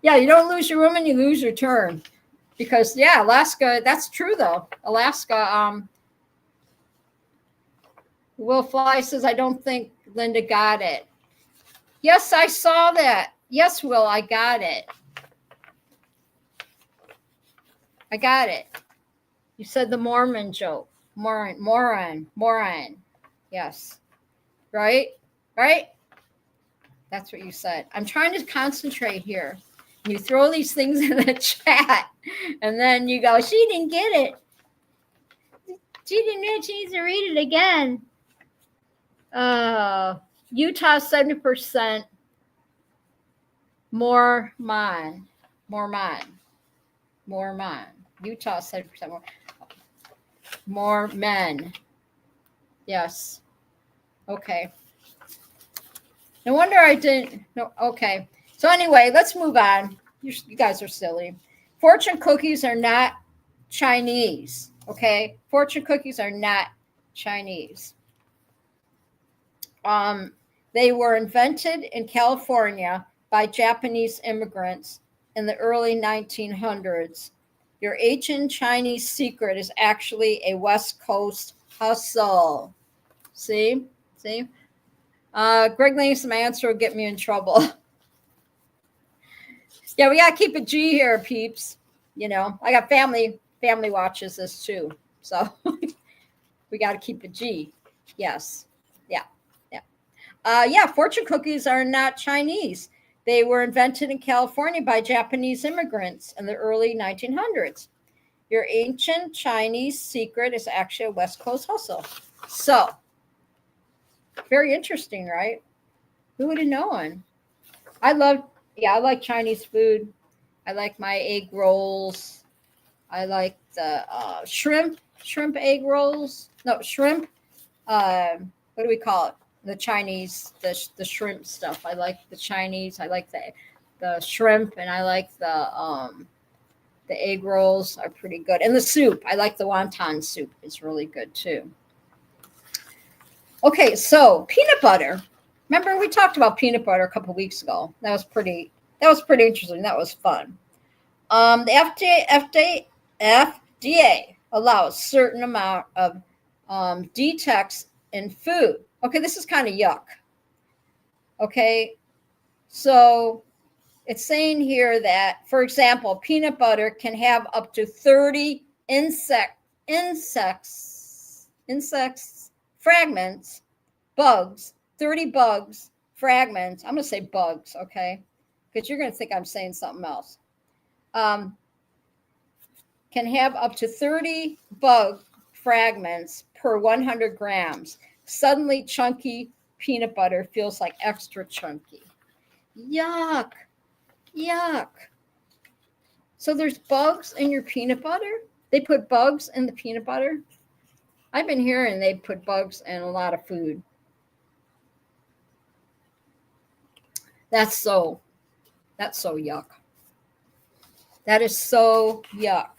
Yeah, you don't lose your woman, you lose your turn. Because Alaska, that's true though. Alaska, Will Fly says, I don't think Linda got it. Yes, I saw that. Yes, Will, I got it. I got it. You said the Mormon joke. Moron. Yes. Right? That's what you said. I'm trying to concentrate here. You throw these things in the chat, and then you go, she didn't get it. She didn't know, she needs to read it again. Utah, 70% Mormon. Utah, 70% more men. Yes. Okay. No wonder I didn't. No. Okay. So anyway, let's move on. You guys are silly. Fortune cookies are not Chinese. Okay. Fortune cookies are not Chinese. They were invented in California by Japanese immigrants in the early 1900s. Your ancient Chinese secret is actually a West Coast hustle. See? Greg thinks my answer will get me in trouble. Yeah, we got to keep a G here, peeps. I got family watches this too. So we got to keep a G. Yes. Yeah. Fortune cookies are not Chinese. They were invented in California by Japanese immigrants in the early 1900s. Your ancient Chinese secret is actually a West Coast hustle. So, very interesting, right? Who would have known? I like Chinese food. I like my egg rolls. I like the shrimp egg rolls. No, shrimp. What do we call it? The Chinese, the shrimp stuff. I like the Chinese. I like the shrimp, and I like the egg rolls are pretty good. And the soup, I like the wonton soup. It's really good too. Okay, so peanut butter. Remember we talked about peanut butter a couple of weeks ago. That was pretty interesting. That was fun. The FDA allows certain amount of detox in food. Okay, this is kind of yuck. Okay, so it's saying here that, for example, peanut butter can have up to 30 insects, fragments, bugs, 30 bugs, fragments. I'm going to say bugs, okay? Because you're going to think I'm saying something else. can have up to 30 bug fragments per 100 grams. Suddenly chunky peanut butter feels like extra chunky. Yuck. Yuck. So there's bugs in your peanut butter? They put bugs in the peanut butter? I've been hearing they put bugs in a lot of food. That's so yuck. That is so yuck.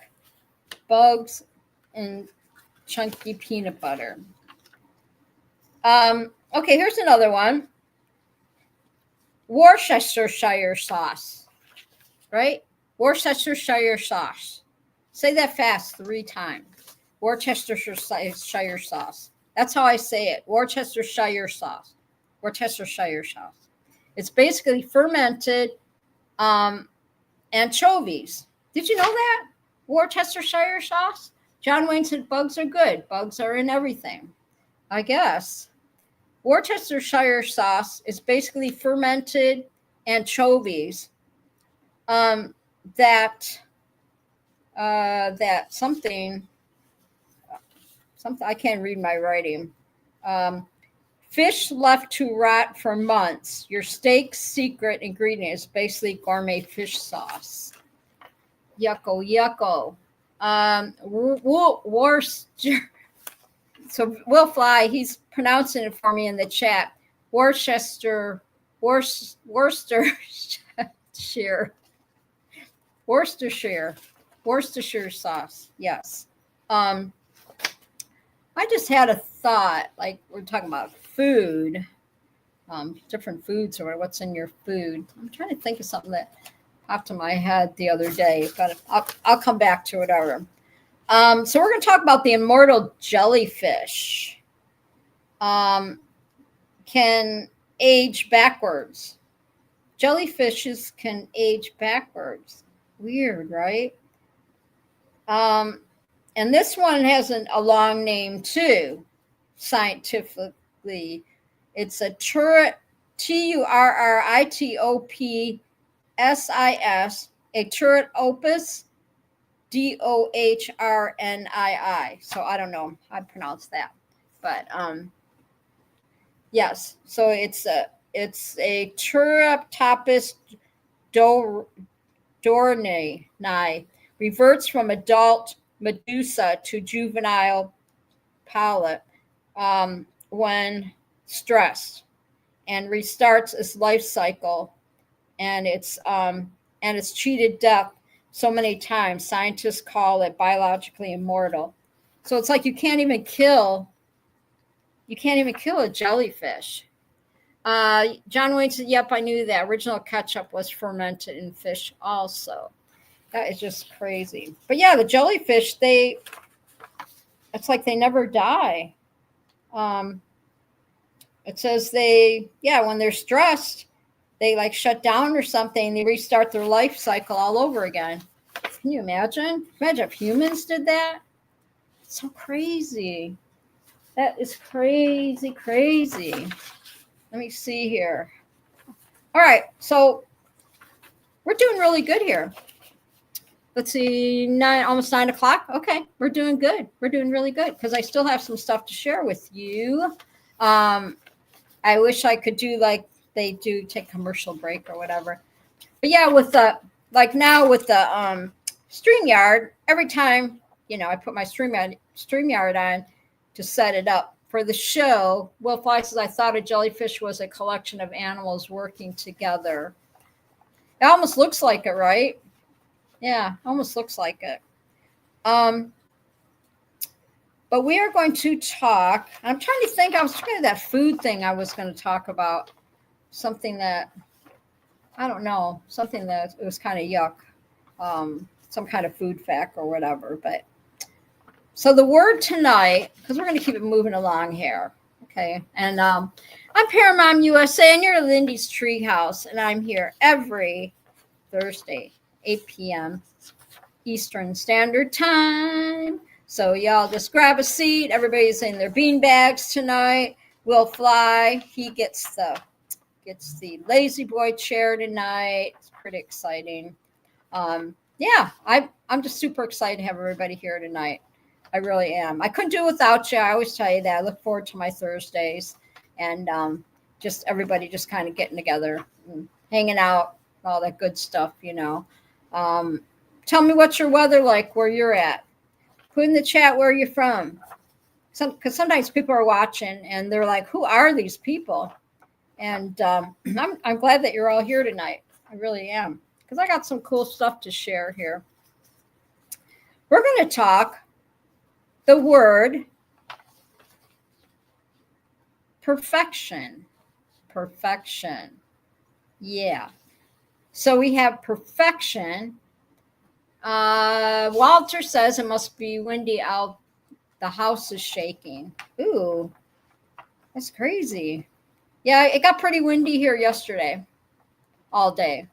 Bugs and chunky peanut butter. Okay, here's another one. Worcestershire sauce, right? Worcestershire sauce. Say that fast 3 times. Worcestershire sauce. That's how I say it. Worcestershire sauce. Worcestershire sauce. It's basically fermented anchovies. Did you know that? Worcestershire sauce? John Wayne said bugs are good. Bugs are in everything, I guess. Worcestershire sauce is basically fermented anchovies that something I can't read my writing. Fish left to rot for months. Your steak's secret ingredient is basically gourmet fish sauce. Yucko, yucko. Worcester. So Will Fly, he's pronouncing it for me in the chat. Worcestershire sauce. Yes. I just had a thought, like we're talking about food, different foods or what's in your food. I'm trying to think of something that popped in my head the other day, but I'll come back to it. So we're going to talk about the immortal jellyfish. Can age backwards. Jellyfishes can age backwards. Weird, right? And this one has a long name too, scientifically. It's a Turritopsis, a Turritopsis, Dohrnii. So I don't know how to pronounce that, but yes. So it's a Turritopsis dohrnii. Reverts from adult medusa to juvenile polyp when stressed, and restarts its life cycle, and it's cheated death so many times. Scientists call it biologically immortal. So it's like you can't even kill a jellyfish. John Wayne said, "Yep, I knew that. Original ketchup was fermented in fish also." That is just crazy. But yeah, the jellyfish, it's like they never die. It says when they're stressed, they like shut down or something, they restart their life cycle all over again. Can you imagine? Imagine if humans did that. It's so crazy. That is crazy, crazy. Let me see here. All right, so we're doing really good here. Let's see, almost 9 o'clock. Okay, we're doing good. We're doing really good because I still have some stuff to share with you. I wish I could do like they do, take commercial break or whatever. But yeah, with the StreamYard, every time, I put my StreamYard on to set it up for the show, Will Fly says, I thought a jellyfish was a collection of animals working together. It almost looks like it, right? Yeah, almost looks like it. But we are going to talk. I'm trying to think. I was trying to that food thing I was going to talk about. Something that, I don't know, something that it was kind of yuck. Some kind of food fact or whatever. But so the word tonight, because we're going to keep it moving along here. Okay. And I'm Paramount USA, and you're Lindy's Treehouse. And I'm here every Thursday, 8 p.m. Eastern Standard Time. So y'all just grab a seat. Everybody's in their bean bags tonight. Will Fly, he gets the lazy boy chair tonight. It's pretty exciting. Yeah, I'm just super excited to have everybody here tonight. I really am. I couldn't do it without you. I always tell you that. I look forward to my Thursdays and just everybody just kind of getting together, and hanging out, all that good stuff, you know. Um, Tell me what's your weather like where you're at. Put in the chat where you're from. Because sometimes people are watching and they're like, "Who are these people?" And I'm glad that you're all here tonight. I really am, because I got some cool stuff to share here. We're going to talk the word perfection. Perfection. Yeah. So we have perfection. Walter says it must be windy out. The house is shaking. Ooh, that's crazy. Yeah, it got pretty windy here yesterday, all day.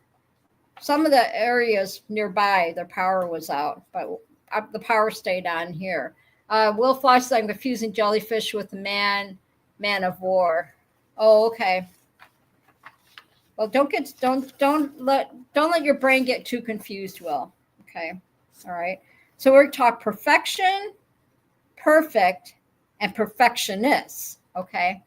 Some of the areas nearby, their power was out, but the power stayed on here. Will Fly says I'm confusing jellyfish with the man of war. Oh, okay. Well, don't let your brain get too confused, Will. Okay. All right. So we're talk perfection, perfect, and perfectionist. Okay.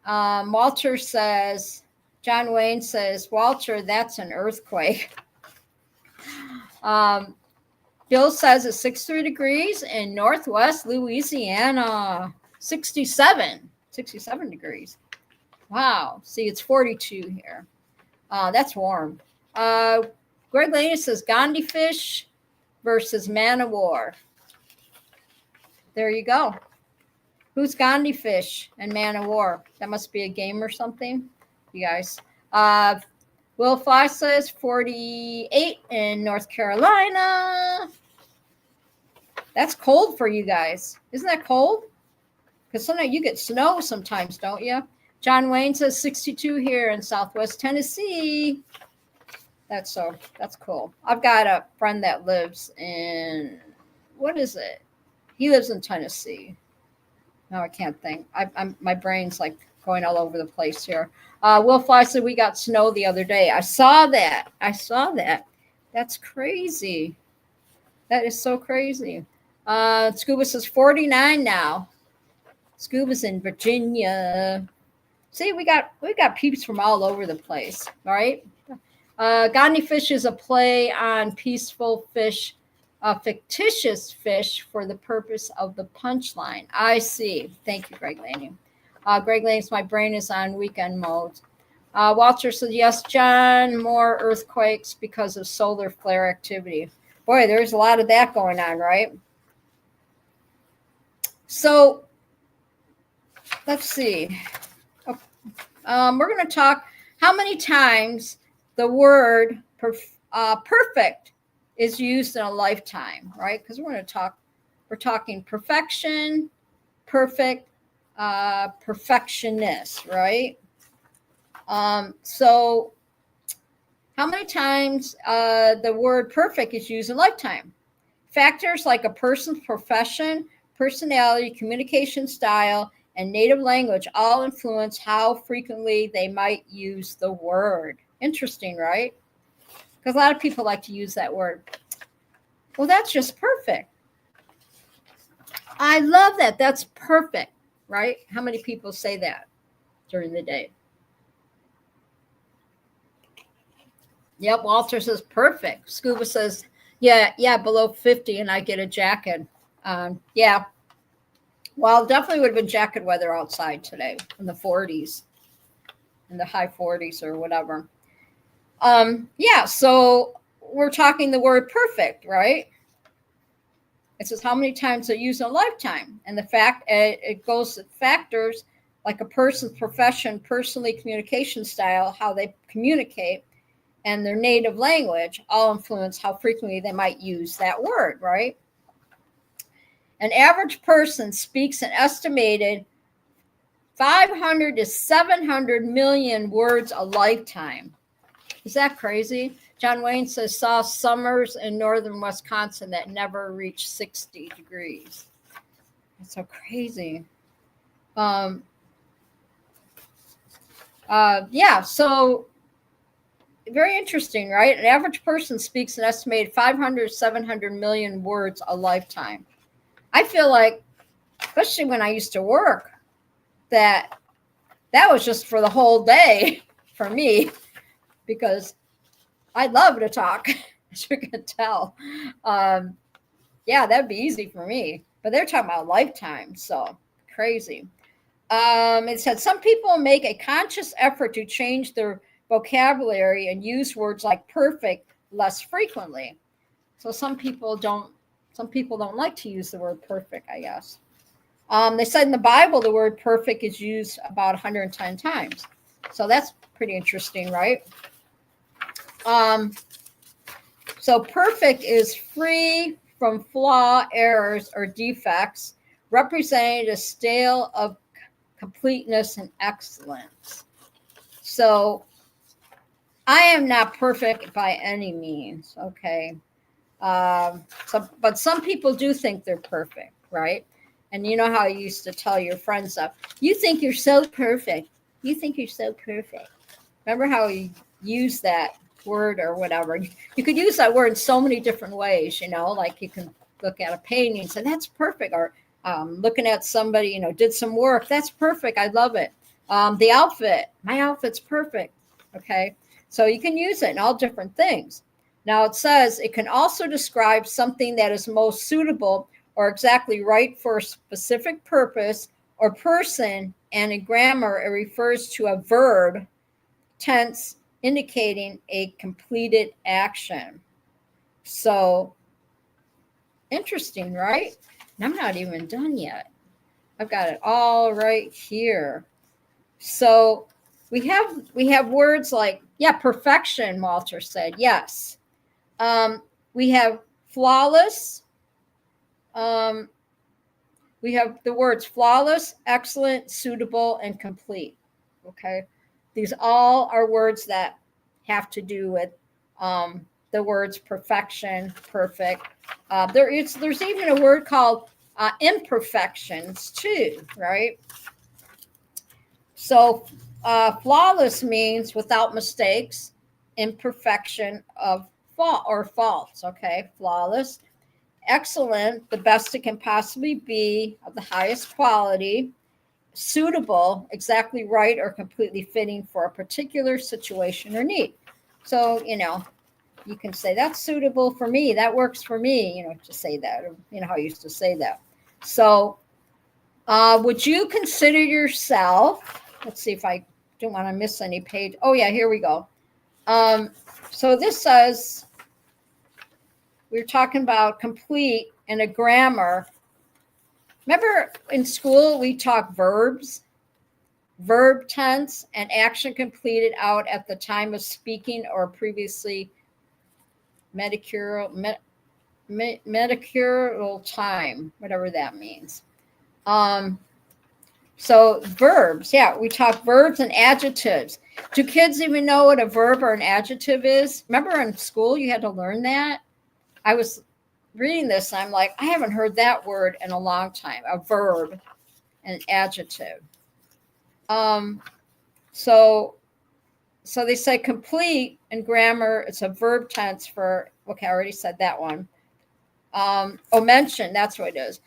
Walter says, John Wayne says, Walter, that's an earthquake. Bill says it's 63 degrees in Northwest Louisiana. 67 degrees. Wow. See, it's 42 here. That's warm. Greg Lane says Gandhi fish versus man of war. There you go. Who's Gandhi fish and man of war? That must be a game or something, you guys. Will Fly says 48 in North Carolina. That's cold for you guys. Isn't that cold? Because sometimes you get snow sometimes, don't you? John Wayne says 62 here in Southwest Tennessee. That's cool. I've got a friend that lives in, what is it? He lives in Tennessee. No, I can't think. My brain's like going all over the place here. Will Fly said we got snow the other day. I saw that. That's crazy. That is so crazy. Scuba says 49 now. Scuba's in Virginia. See, we got peeps from all over the place, right? Gandhi fish is a play on peaceful fish, fictitious fish for the purpose of the punchline. I see. Thank you, Greg Laney. Greg Laney's my brain is on weekend mode. Walter said, yes, John, more earthquakes because of solar flare activity. Boy, there's a lot of that going on, right? So let's see. We're going to talk how many times the word perfect is used in a lifetime, right? Because we're talking perfection, perfect, perfectionist, right? So how many times the word perfect is used in a lifetime? Factors like a person's profession, personality, communication style, and native language all influence how frequently they might use the word. Interesting, right? Because a lot of people like to use that word. Well, that's just perfect. I love that. That's perfect, right? How many people say that during the day? Yep, Walter says perfect. Scuba says, yeah, below 50 and I get a jacket. Yeah. Well, definitely would have been jacket weather outside today in the 40s, in the high 40s or whatever. Yeah, so we're talking the word perfect, right? It says how many times they use in a lifetime. And the fact it goes to factors like a person's profession, personally communication style, how they communicate, and their native language all influence how frequently they might use that word, right? An average person speaks an estimated 500 to 700 million words a lifetime. Is that crazy? John Wayne says saw summers in northern Wisconsin that never reached 60 degrees. That's so crazy. Yeah, so very interesting, right? An average person speaks an estimated 500, 700 million words a lifetime. I feel like, especially when I used to work, that was just for the whole day for me, because I love to talk, as you can tell. Yeah, that'd be easy for me. But they're talking about lifetime, so crazy. It said some people make a conscious effort to change their vocabulary and use words like perfect less frequently. So some people don't like to use the word perfect, I guess. They said in the Bible the word perfect is used about 110 times. So that's pretty interesting, right? So perfect is free from flaw, errors, or defects, representing a scale of completeness and excellence. So I am not perfect by any means, okay? But some people do think they're perfect, right? And you know how you used to tell your friends stuff. You think you're so perfect. You think you're so perfect. Remember how you use that word or whatever? You could use that word in so many different ways, like you can look at a painting and say, that's perfect. Or looking at somebody, did some work. That's perfect. I love it. The outfit. My outfit's perfect. Okay. So you can use it in all different things. Now it says it can also describe something that is most suitable or exactly right for a specific purpose or person, and in grammar it refers to a verb tense indicating a completed action. So interesting, right? And I'm not even done yet. I've got it all right here. So we have words like, perfection, Walter said. Yes. We have flawless. We have the words flawless, excellent, suitable, and complete. Okay. These all are words that have to do with the words perfection, perfect. There's even a word called imperfections too, right? So flawless means without mistakes, imperfection of fault or faults. Okay, flawless. Excellent, the best it can possibly be, of the highest quality. Suitable, exactly right or completely fitting for a particular situation or need. So, you can say that's suitable for me. That works for me, to say that. How I used to say that. So, would you consider yourself, let's see if I don't want to miss any page. Oh, yeah, here we go. So this says, we're talking about complete in a grammar. Remember in school we taught verbs, verb tense, and action completed out at the time of speaking or previously medicurial time, whatever that means. So verbs, we talk verbs and adjectives. Do kids even know what a verb or an adjective is? Remember in school you had to learn that? I was reading this and I'm like, I haven't heard that word in a long time, a verb and an adjective. So they say complete in grammar, it's a verb tense for, okay, I already said that one. Mention, that's what it is.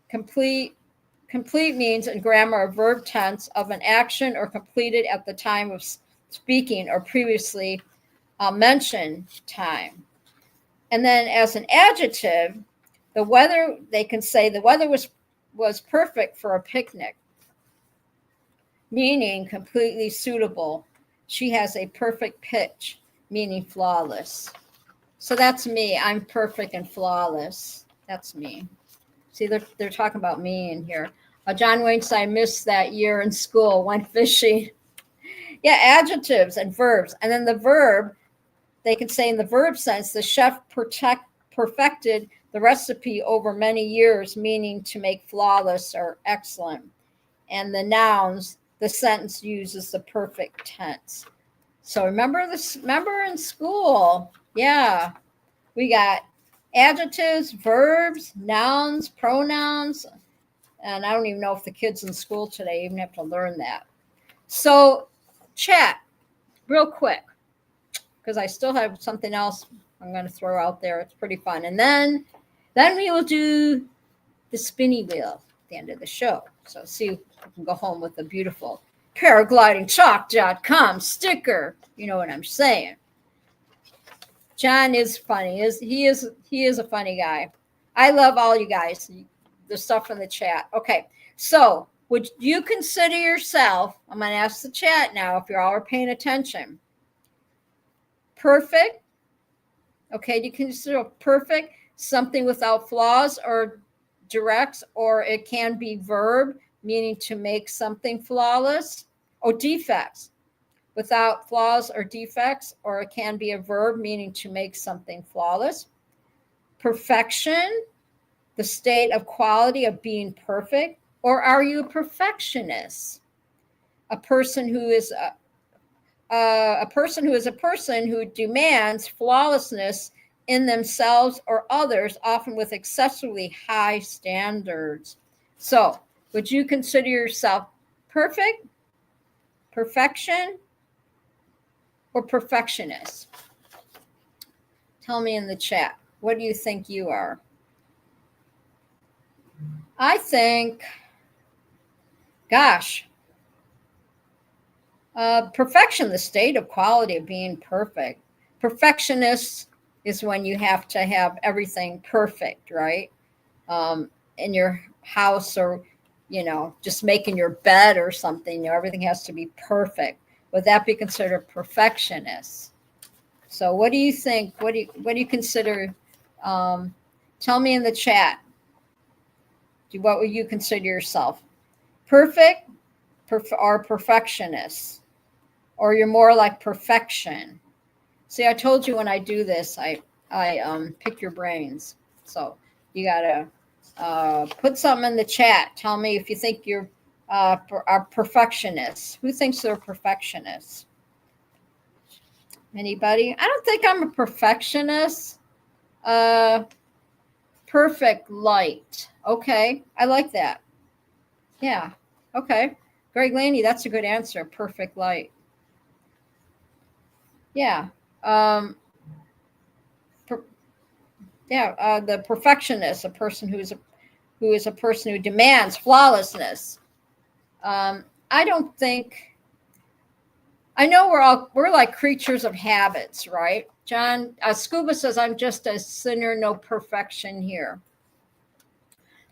Complete means in grammar a verb tense of an action or completed at the time of speaking or previously mentioned time. And then as an adjective, the weather, they can say the weather was perfect for a picnic, meaning completely suitable. She has a perfect pitch, meaning flawless. So that's me. I'm perfect and flawless. That's me. See, they're talking about me in here. John Wayne said, I missed that year in school, went fishing. Yeah, adjectives and verbs. And then the verb, they can say in the verb sense, the chef perfected the recipe over many years, meaning to make flawless or excellent. And the nouns, the sentence uses the perfect tense. So remember in school, we got adjectives, verbs, nouns, pronouns, and I don't even know if the kids in school today even have to learn that. So chat, real quick, because I still have something else I'm going to throw out there. It's pretty fun. And then we will do the spinny wheel at the end of the show. So see if we can go home with a beautiful paraglidingchalk.com sticker. You know what I'm saying. John is funny. He is a funny guy. I love all you guys. The stuff in the chat. Okay. So would you consider yourself, I'm going to ask the chat now if you're all paying attention, perfect? Okay, do you consider perfect something without flaws or directs, or it can be verb, meaning to make something flawless, or defects without flaws or defects, or it can be a verb, meaning to make something flawless. Perfection, the state of quality of being perfect, or are you a perfectionist? A person who is a person who demands flawlessness in themselves or others, often with excessively high standards. So, would you consider yourself perfect, perfection, or perfectionist? Tell me in the chat. What do you think you are? I think, gosh, perfection, the state of quality of being perfect. Perfectionist is when you have to have everything perfect, right? In your house, or, just making your bed or something, everything has to be perfect. Would that be considered perfectionist? So what do you think? What do you consider? Tell me in the chat. What would you consider yourself? Perfect or perfectionist? Or you're more like perfection? See, I told you when I do this, I pick your brains. So you gotta put something in the chat. Tell me if you think you're a perfectionist. Who thinks they're perfectionists? Anybody? I don't think I'm a perfectionist. Perfect light. Okay, I like that. Yeah. Okay. Greg Laney, that's a good answer. Perfect light. Yeah. The perfectionist, a person who is a person who demands flawlessness. I don't think. I know we're like creatures of habits, right? John Scuba says, "I'm just a sinner, no perfection here."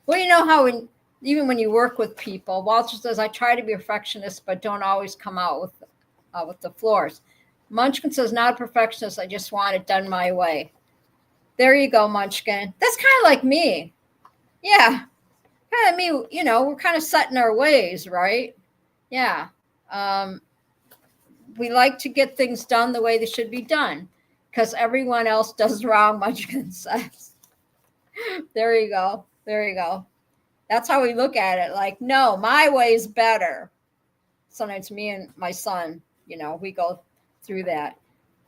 Well, you know how even when you work with people, Walter says, "I try to be a perfectionist, but don't always come out with the floors." Munchkin says, "Not a perfectionist. I just want it done my way." There you go, Munchkin. That's kind of like me. Yeah, kind of me. We're kind of set in our ways, right? Yeah. We like to get things done the way they should be done because everyone else does wrong, Munchkin says. There you go. There you go. That's how we look at it. Like, no, my way's better. Sometimes me and my son, we go through that.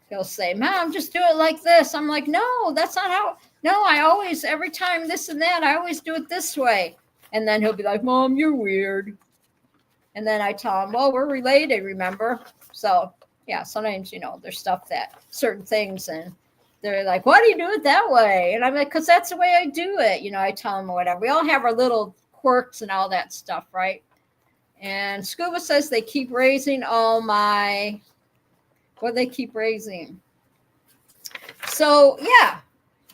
He'll say, "Mom, just do it like this." I'm like, "No, that's not how. No, I always, every time this and that, I always do it this way." And then he'll be like, "Mom, you're weird." And then I tell him, "Well, we're related, remember?" So yeah, sometimes, there's stuff that certain things, and they're like, "Why do you do it that way?" And I'm like, "Because that's the way I do it." I tell them whatever. We all have our little quirks and all that stuff, right? And Scuba says they keep raising all my, what they keep raising. So yeah.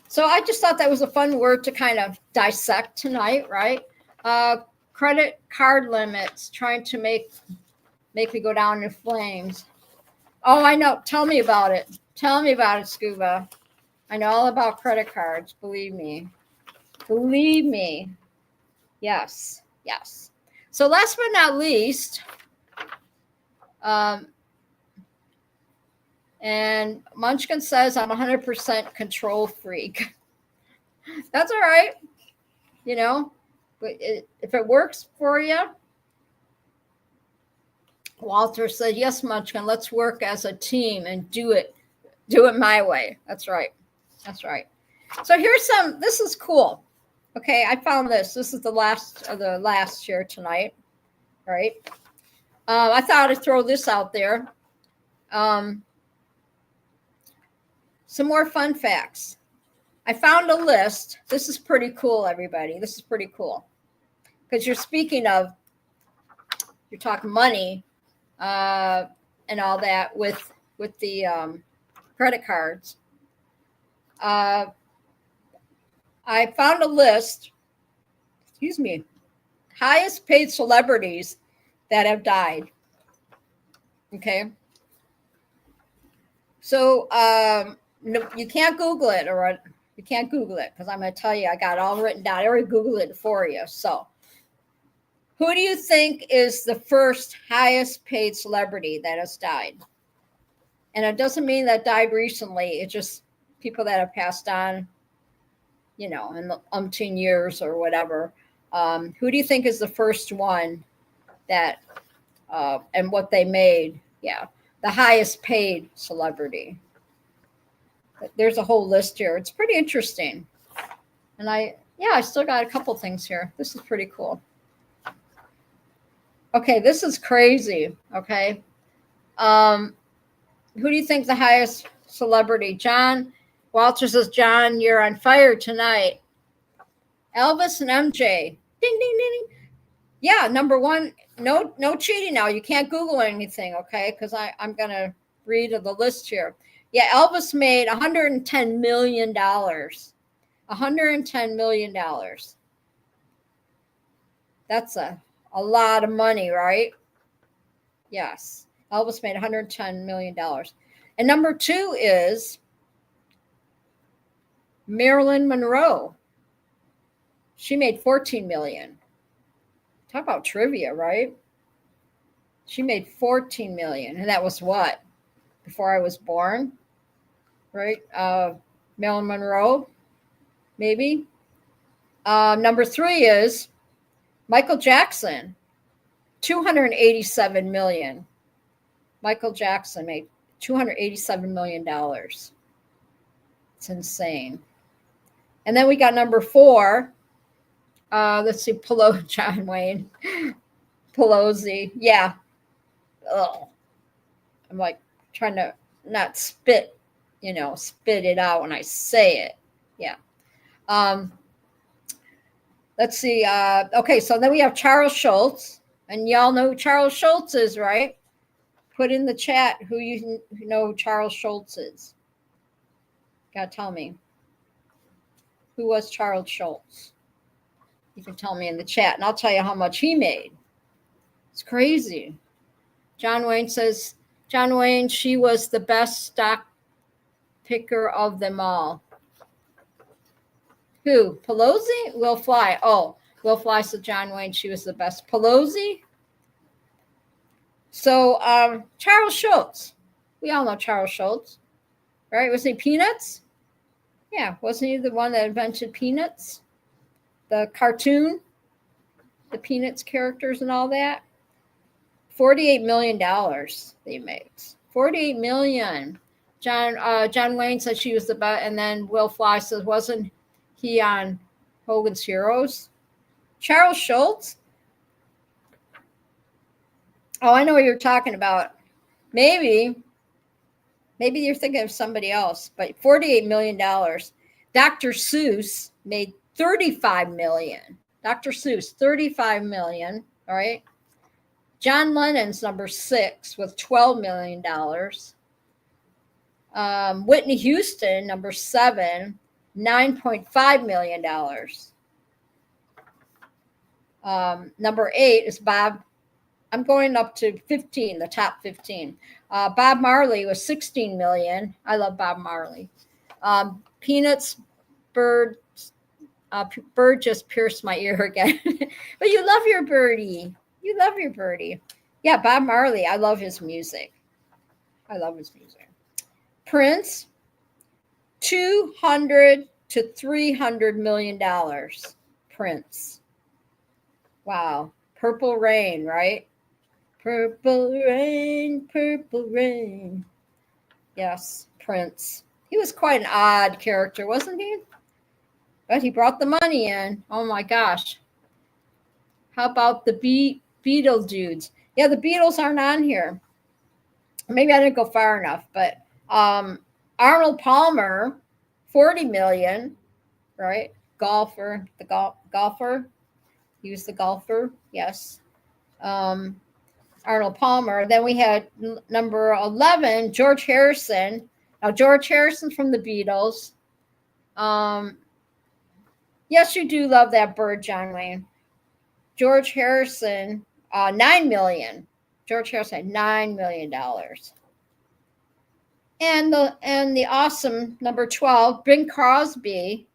So I just thought that was a fun word to kind of dissect tonight, right? Credit card limits, trying to make me go down in flames. Oh, I know. Tell me about it. Tell me about it, Scuba. I know all about credit cards. Believe me. Believe me. Yes. Yes. So last but not least, and Munchkin says, "I'm 100% control freak." That's all right. But if it works for you. Walter said, "Yes, Munchkin, let's work as a team and do it my way." That's right. That's right. So this is cool. Okay, I found this. This is the last share tonight, right? I thought I'd throw this out there. some more fun facts. I found a list. This is pretty cool, everybody. This is pretty cool. Because you're talking money and all that with the credit cards. I found a list, highest paid celebrities that have died. Okay. So no, you can't Google it, or you can't Google it, because I'm going to tell you, I got it all written down. I already Googled it for you. So who do you think is the first highest paid celebrity that has died? And it doesn't mean that died recently. It's just people that have passed on, in the umpteen years or whatever. Who do you think is the first one that, and what they made? Yeah, the highest paid celebrity. There's a whole list here. It's pretty interesting. And I still got a couple things here. This is pretty cool. Okay, this is crazy. Okay. Who do you think the highest celebrity? John Walter says, John, you're on fire tonight. Elvis and MJ. Ding, ding, ding. Yeah, number one. No cheating now. You can't Google anything, okay? Because I'm going to read the list here. Yeah, Elvis made $110 million. $110 million. That's a lot of money, right? Yes. Elvis made $110 million. And number two is Marilyn Monroe. She made $14 million. Talk about trivia, right? She made $14 million. And that was what? Before I was born, right? Marilyn Monroe, maybe. Number three is Michael Jackson, $287 million. Michael Jackson made $287 million. It's insane. And then we got number four. Let's see, John Wayne Pelosi. Yeah. Oh, I'm like trying to not spit it out when I say it. Yeah. Let's see. Okay, so then we have Charles Schultz, and y'all know who Charles Schultz is, right? Put in the chat who you know Charles Schultz is. Gotta tell me. Who was Charles Schultz? You can tell me in the chat, and I'll tell you how much he made. It's crazy. John Wayne says, John Wayne, she was the best stock picker of them all. Who? Pelosi? Will Fly. Oh, Will Fly said John Wayne, she was the best. Pelosi? So Charles Schultz. We all know Charles Schultz, right? Was he Peanuts? Yeah, wasn't he the one that invented Peanuts? The cartoon, the Peanuts characters and all that. $48 million they made. $48 million. John Wayne said she was the best, and then Will Fly says, wasn't he on Hogan's Heroes? Charles Schultz? Oh, I know what you're talking about. Maybe you're thinking of somebody else, but $48 million. Dr. Seuss made $35 million. Dr. Seuss, $35 million. All right. John Lennon's number 6 with $12 million. Whitney Houston, number 7, $9.5 million. Number 8 is Bob. I'm going up to 15, the top 15. Bob Marley was $16 million. I love Bob Marley. Peanuts, bird just pierced my ear again. But you love your birdie. You love your birdie. Yeah, Bob Marley. I love his music. Prince, $200 to $300 million. Prince. Wow. Purple Rain, right? Purple rain, purple rain. Yes, Prince. He was quite an odd character, wasn't he? But he brought the money in. Oh my gosh. How about the Beatle dudes? Yeah, the Beatles aren't on here. Maybe I didn't go far enough, but Arnold Palmer, 40 million, right? Golfer, golfer. He was the golfer, yes. Arnold Palmer. Then we had number 11, George Harrison. Now, George Harrison from the Beatles. Yes, you do love that bird, John Wayne. George Harrison, 9 million. George Harrison had $9 million. And the awesome number 12, Bing Crosby,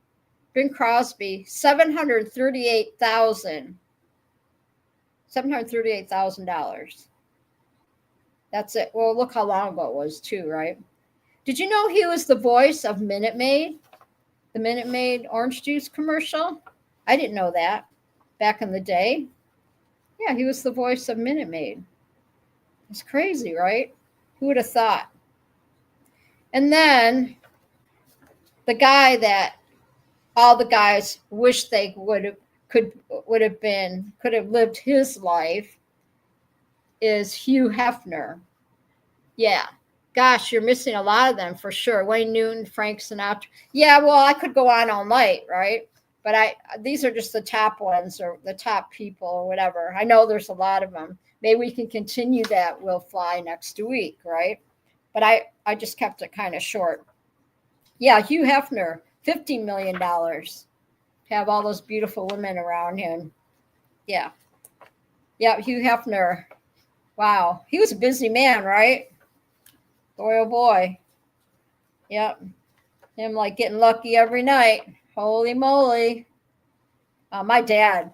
738,000 dollars. That's it. Well, look how long ago it was too, right? Did you know he was the voice of Minute Maid, the Minute Maid orange juice commercial? I didn't know that back in the day. Yeah, he was the voice of Minute Maid. It's crazy, right? Who would have thought? And then the guy that all the guys wish they could have lived his life is Hugh Hefner. Yeah. Gosh, you're missing a lot of them for sure. Wayne Newton, Frank Sinatra. Yeah, well, I could go on all night, right? But these are just the top ones or the top people or whatever. I know there's a lot of them. Maybe we can continue that. We'll fly next week, right? But I just kept it kind of short. Yeah, Hugh Hefner, $50 million. Have all those beautiful women around him. Yeah. Yeah, Hugh Hefner. Wow. He was a busy man, right? Boy, oh boy. Yep. Him like getting lucky every night. Holy moly. My dad,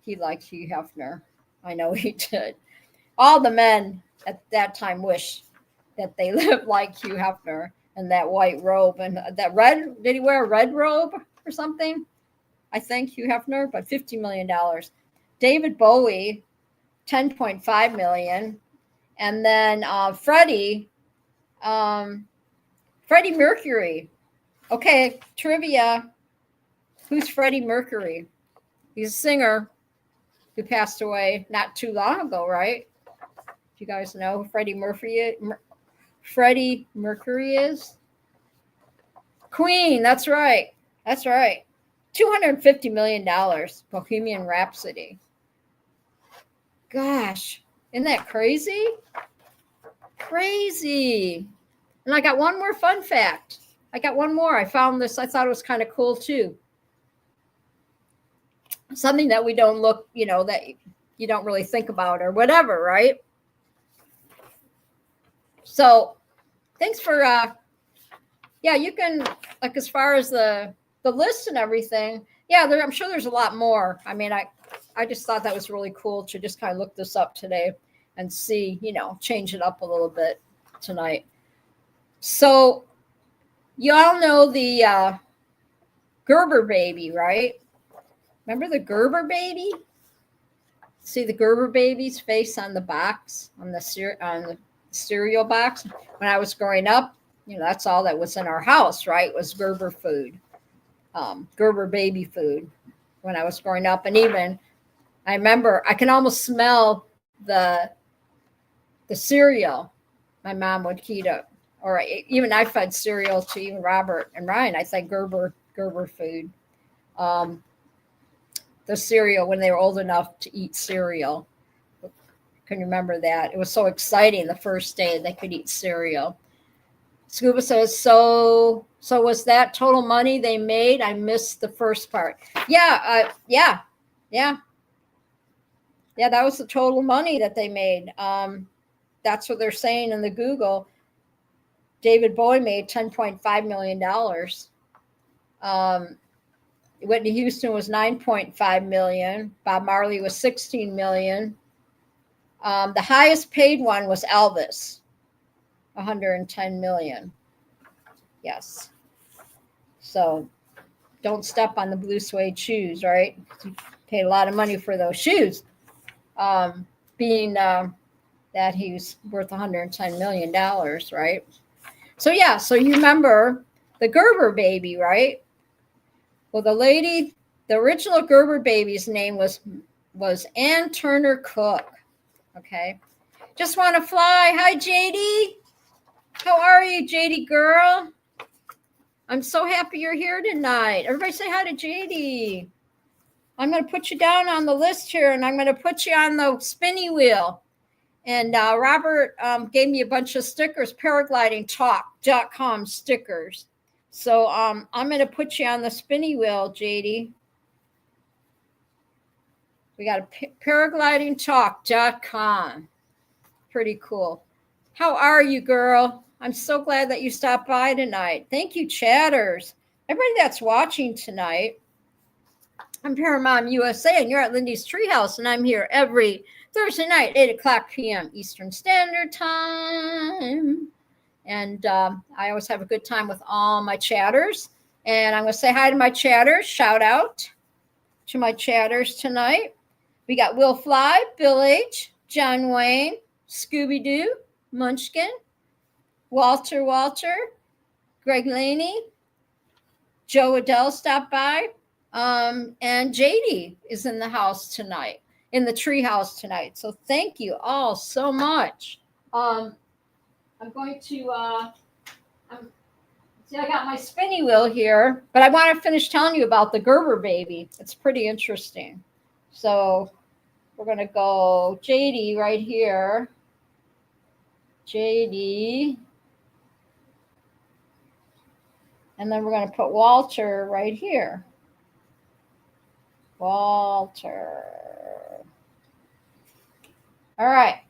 he liked Hugh Hefner. I know he did. All the men at that time wish that they lived like Hugh Hefner and that white robe and that red. Did he wear a red robe or something? I think Hugh Hefner, but $50 million. David Bowie, 10.5 million. And then Freddie Mercury. Okay, trivia. Who's Freddie Mercury? He's a singer who passed away not too long ago, right? Do you guys know who Freddie Mercury is? Queen, that's right. That's right. $250 million, Bohemian Rhapsody. Gosh, isn't that crazy? Crazy. And I got one more fun fact. I found this. I thought it was kind of cool too. Something that we don't look, that you don't really think about or whatever, right? So thanks for, you can, like, as far as the list and everything, I'm sure there's a lot more. I mean, I just thought that was really cool to just kind of look this up today and see, change it up a little bit tonight. So you all know the Gerber baby, right? Remember the Gerber baby? See the Gerber baby's face on the box, on the cereal box? When I was growing up, that's all that was in our house, right? Was Gerber food, Gerber baby food when I was growing up. And even I remember I can almost smell the cereal my mom would heat up. Or even I fed cereal to even Robert and Ryan. I said Gerber food. The cereal when they were old enough to eat cereal. Can you remember that? It was so exciting the first day they could eat cereal. Scuba says, so was that total money they made? I missed the first part. Yeah, that was the total money that they made. That's what they're saying in the Google. David Bowie made $10.5 million. Whitney Houston was $9.5 million. Bob Marley was $16 million. The highest paid one was Elvis, $110 million. Yes. So don't step on the blue suede shoes, right? You paid a lot of money for those shoes. Being that he's worth $110 million, right? So you remember the Gerber baby, right? Well, the original Gerber baby's name was Ann Turner Cook. Okay. Just want to fly. Hi, JD. How are you, JD girl? I'm so happy you're here tonight. Everybody say hi to JD. I'm going to put you down on the list here, and I'm going to put you on the spinny wheel. And Robert gave me a bunch of stickers, paraglidingtalk.com stickers. So I'm going to put you on the spinny wheel, JD. We got a paraglidingtalk.com. Pretty cool. How are you, girl? I'm so glad that you stopped by tonight. Thank you, chatters. Everybody that's watching tonight. I'm Paramount USA, and you're at Lindy's Treehouse, and I'm here every Thursday night, 8 o'clock p.m. Eastern Standard Time. And I always have a good time with all my chatters. And I'm going to say hi to my chatters. Shout out to my chatters tonight. We got Will Fly, Bill H., John Wayne, Scooby-Doo, Munchkin, Walter, Greg Laney, Joe Adele stopped by, and JD is in the house tonight, in the tree house tonight. So thank you all so much. I'm going to, I got my spinny wheel here, but I want to finish telling you about the Gerber baby. It's pretty interesting. So we're going to go JD right here. JD. And then we're going to put Walter right here. Walter. All right.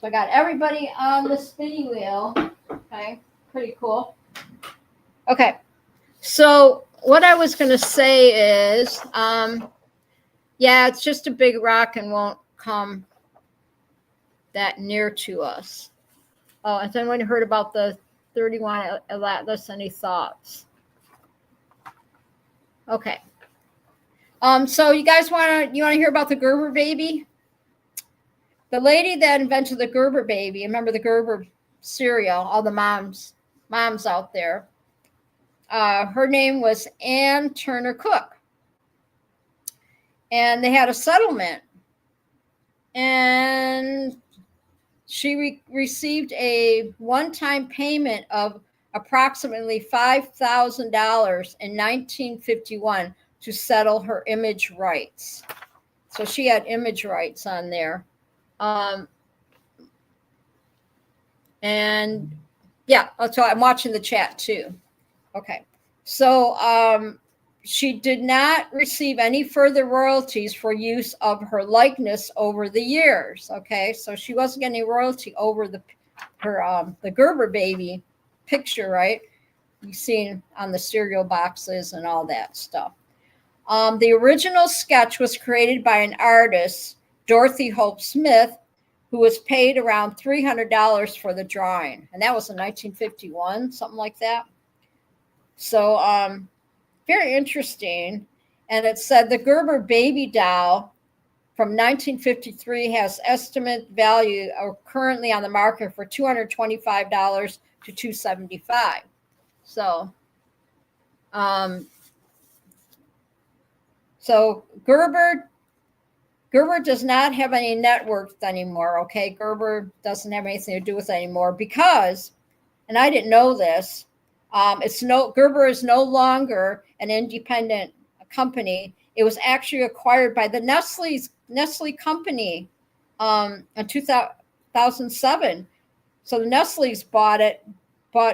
So I got everybody on the spinning wheel. Okay. Pretty cool. Okay. So what I was going to say is, yeah, it's just a big rock and won't come that near to us. Oh, has anyone heard about the 31 Atlas? Any thoughts? Okay. So you guys want to hear about the Gerber baby? The lady that invented the Gerber baby, remember the Gerber cereal, all the moms out there. Her name was Ann Turner Cook. And they had a settlement. And she received a one-time payment of approximately $5,000 in 1951 to settle her image rights. So she had image rights on there. And yeah, so I'm watching the chat too. Okay. So she did not receive any further royalties for use of her likeness over the years. Okay. So she wasn't getting any royalty over the Gerber baby picture, right? You've seen on the cereal boxes and all that stuff. The original sketch was created by an artist, Dorothy Hope Smith, who was paid around $300 for the drawing. And that was in 1951, something like that. So very interesting. And it said the Gerber baby doll from 1953 has estimate value currently on the market for $225 to $275. So, so Gerber does not have any net worth anymore. Okay, Gerber doesn't have anything to do with it anymore because, and I didn't know this, Gerber is no longer an independent company. It was actually acquired by the Nestle company in 2007. So the Nestle's bought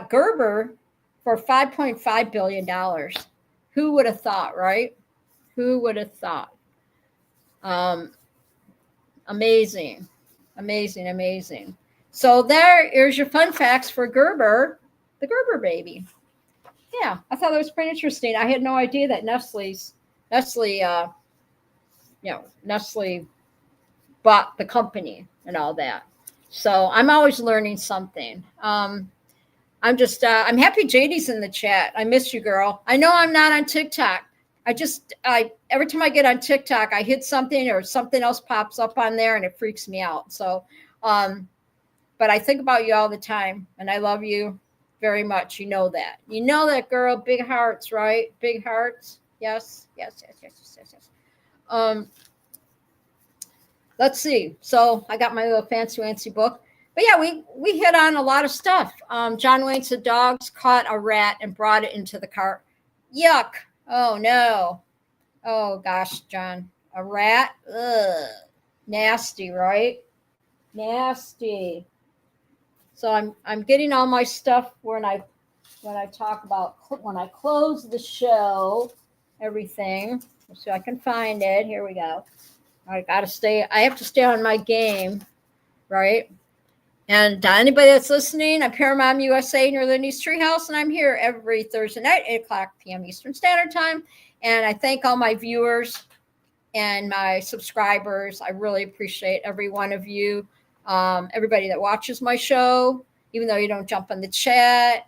Gerber for $5.5 billion. Who would have thought, right? Who would have thought? Amazing. So here's your fun facts for Gerber, the Gerber baby. Yeah, I thought that was pretty interesting. I had no idea that Nestle bought the company and all that. So I'm always learning something. I'm happy JD's in the chat. I miss you, girl. I know I'm not on TikTok. Every time I get on TikTok, I hit something or something else pops up on there and it freaks me out. So, but I think about you all the time and I love you very much. You know that, girl. Big hearts, right? Big hearts. Yes. Let's see. So I got my little fancy book. But yeah, we hit on a lot of stuff. John Wayne said dogs caught a rat and brought it into the car. Yuck. Oh no. Oh gosh, John. A rat? Ugh. Nasty, right? Nasty. So I'm getting all my stuff when I talk about when I close the show, everything. So I can find it. Here we go. I have to stay on my game, right? And anybody that's listening, I'm Paramount USA near Lindy's Treehouse, and I'm here every Thursday night, 8 o'clock p.m. Eastern Standard Time. And I thank all my viewers and my subscribers. I really appreciate every one of you, everybody that watches my show, even though you don't jump on the chat.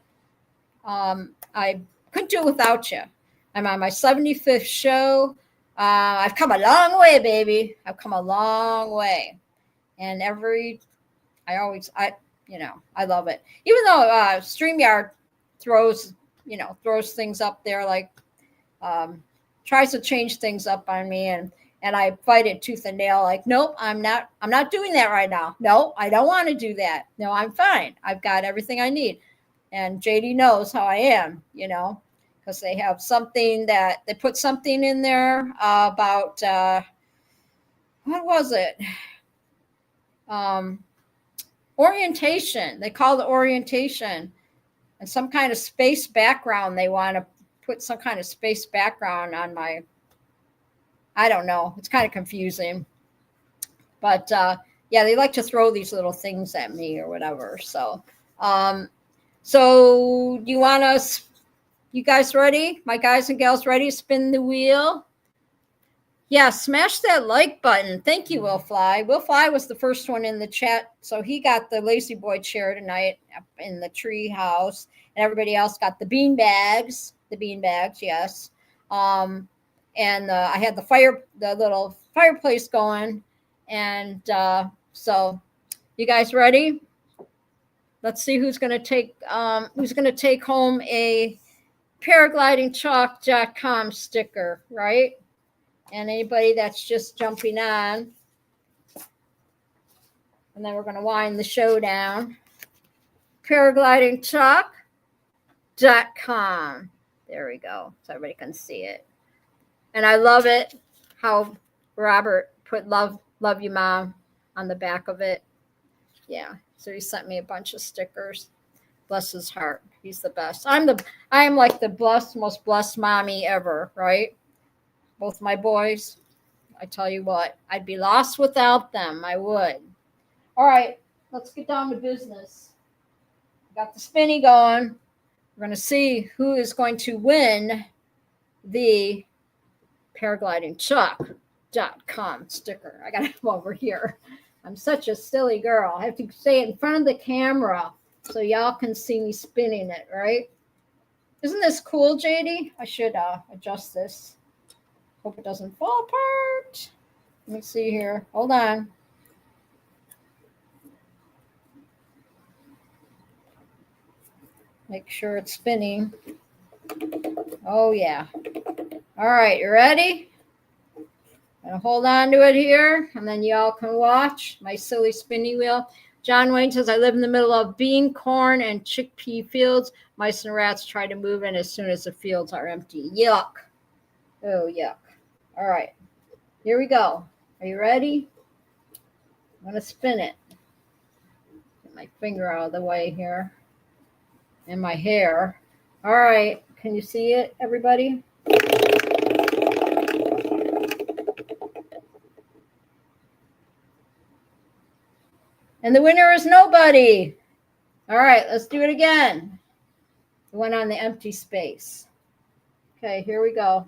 I couldn't do it without you. I'm on my 75th show. I've come a long way, baby. I've come a long way. And I love it. Even though StreamYard throws things up there, like tries to change things up on me, and I fight it tooth and nail. Like, nope, I'm not doing that right now. No, I don't want to do that. No, I'm fine. I've got everything I need. And JD knows how I am, because they have something that they put something in there about what was it? Orientation. They call it orientation, and some kind of space background. They want to put some kind of space background on my, I don't know. It's kind of confusing, but yeah, they like to throw these little things at me or whatever. So you guys ready? My guys and gals ready to spin the wheel? Yeah, smash that like button. Thank you, Will Fly. Will Fly was the first one in the chat, so he got the Lazy Boy chair tonight in the tree house, and everybody else got the bean bags. The bean bags, yes. And I had the little fireplace going, and so you guys ready? Let's see who's going to take home a paraglidingchalk.com sticker, right? And anybody that's just jumping on. And then we're going to wind the show down. Paraglidingchalk.com. There we go. So everybody can see it. And I love it how Robert put love you, Mom on the back of it. Yeah. So he sent me a bunch of stickers. Bless his heart. He's the best. I am like the most blessed mommy ever, right? Both my boys. I tell you what, I'd be lost without them. I would. All right, let's get down to business. Got the spinny going. We're going to see who is going to win the paraglidingchalk.com sticker. I got it over here. I'm such a silly girl. I have to say it in front of the camera so y'all can see me spinning it, right? Isn't this cool, JD? I should adjust this. Hope it doesn't fall apart. Let me see here. Hold on. Make sure it's spinning. Oh, yeah. All right, you ready? I'm going to hold on to it here, and then y'all can watch my silly spinny wheel. John Wayne says, I live in the middle of bean, corn, and chickpea fields. Mice and rats try to move in as soon as the fields are empty. Yuck. Oh, yuck. All right, here we go. Are you ready? I'm going to spin it. Get my finger out of the way here. And my hair. All right, can you see it, everybody? And the winner is nobody. All right, let's do it again. It went on the empty space. Okay, here we go.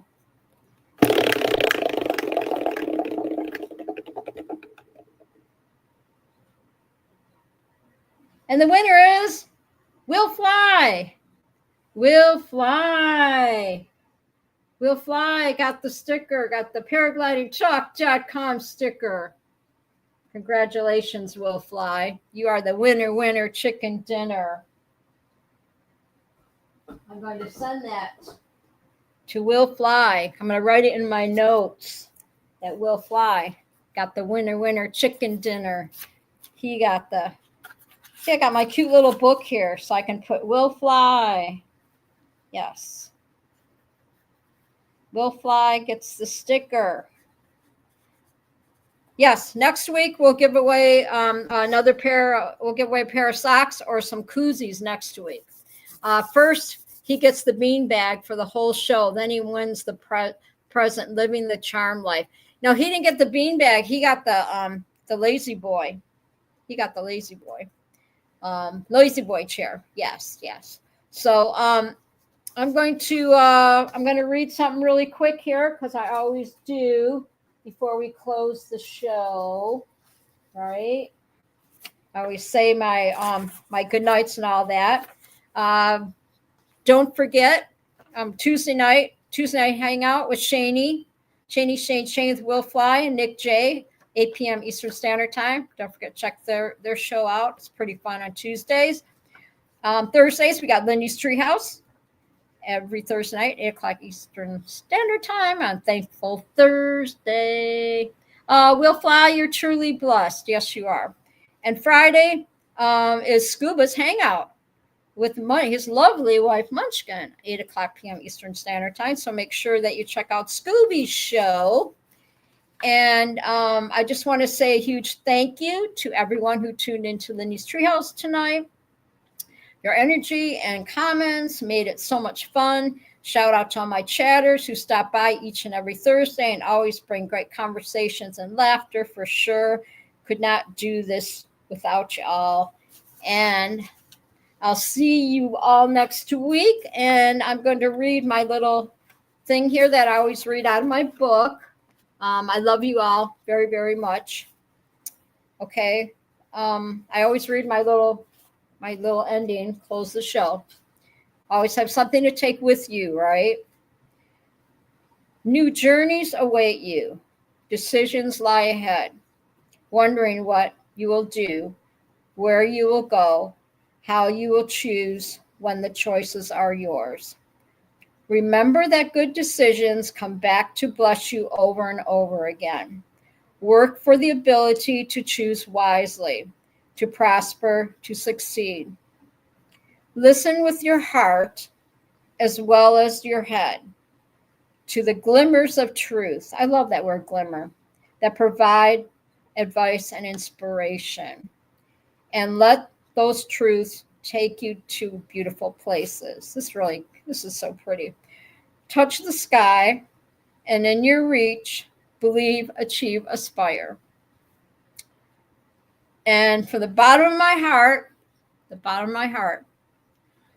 And the winner is Will Fly. Will Fly. Will Fly got the sticker, got the paraglidingchalk.com sticker. Congratulations, Will Fly. You are the winner chicken dinner. I'm going to send that to Will Fly. I'm going to write it in my notes that Will Fly got the winner chicken dinner. He got the See, I got my cute little book here, so I can put Will Fly. Yes. Will Fly gets the sticker. Yes, next week we'll give away another pair. We'll give away a pair of socks or some koozies next week. First, he gets the bean bag for the whole show. Then he wins the present, living the charm life. No, he didn't get the bean bag. He got the lazy boy. He got the lazy boy. Lazy boy chair. Yes, yes. So I'm going to read something really quick here because I always do before we close the show, right? I always say my my good nights and all that. Don't forget Tuesday night hangout with Shane with Will Fly and Nick J, 8 p.m. Eastern Standard Time. Don't forget to check their show out. It's pretty fun on Tuesdays. Thursdays we got Lindy's Treehouse. Every Thursday night, 8 o'clock Eastern Standard Time on Thankful Thursday. Will Fly, you're truly blessed. Yes, you are. And Friday is Scuba's Hangout with his lovely wife, Munchkin, 8 o'clock p.m. Eastern Standard Time. So make sure that you check out Scooby's show. And I just want to say a huge thank you to everyone who tuned into Lindy's Treehouse tonight. Your energy and comments made it so much fun. Shout out to all my chatters who stop by each and every Thursday and always bring great conversations and laughter for sure. Could not do this without you all. And I'll see you all next week. And I'm going to read my little thing here that I always read out of my book. I love you all very, very much. Okay. I always read my little ending, close the show. Always have something to take with you, right? New journeys await you. Decisions lie ahead. Wondering what you will do, where you will go, how you will choose when the choices are yours. Remember that good decisions come back to bless you over and over again. Work for the ability to choose wisely, to prosper, to succeed. Listen with your heart as well as your head to the glimmers of truth. I love that word, glimmer, that provide advice and inspiration. And let those truths take you to beautiful places. This is so pretty. Touch the sky, and in your reach, believe, achieve, aspire. And from the bottom of my heart,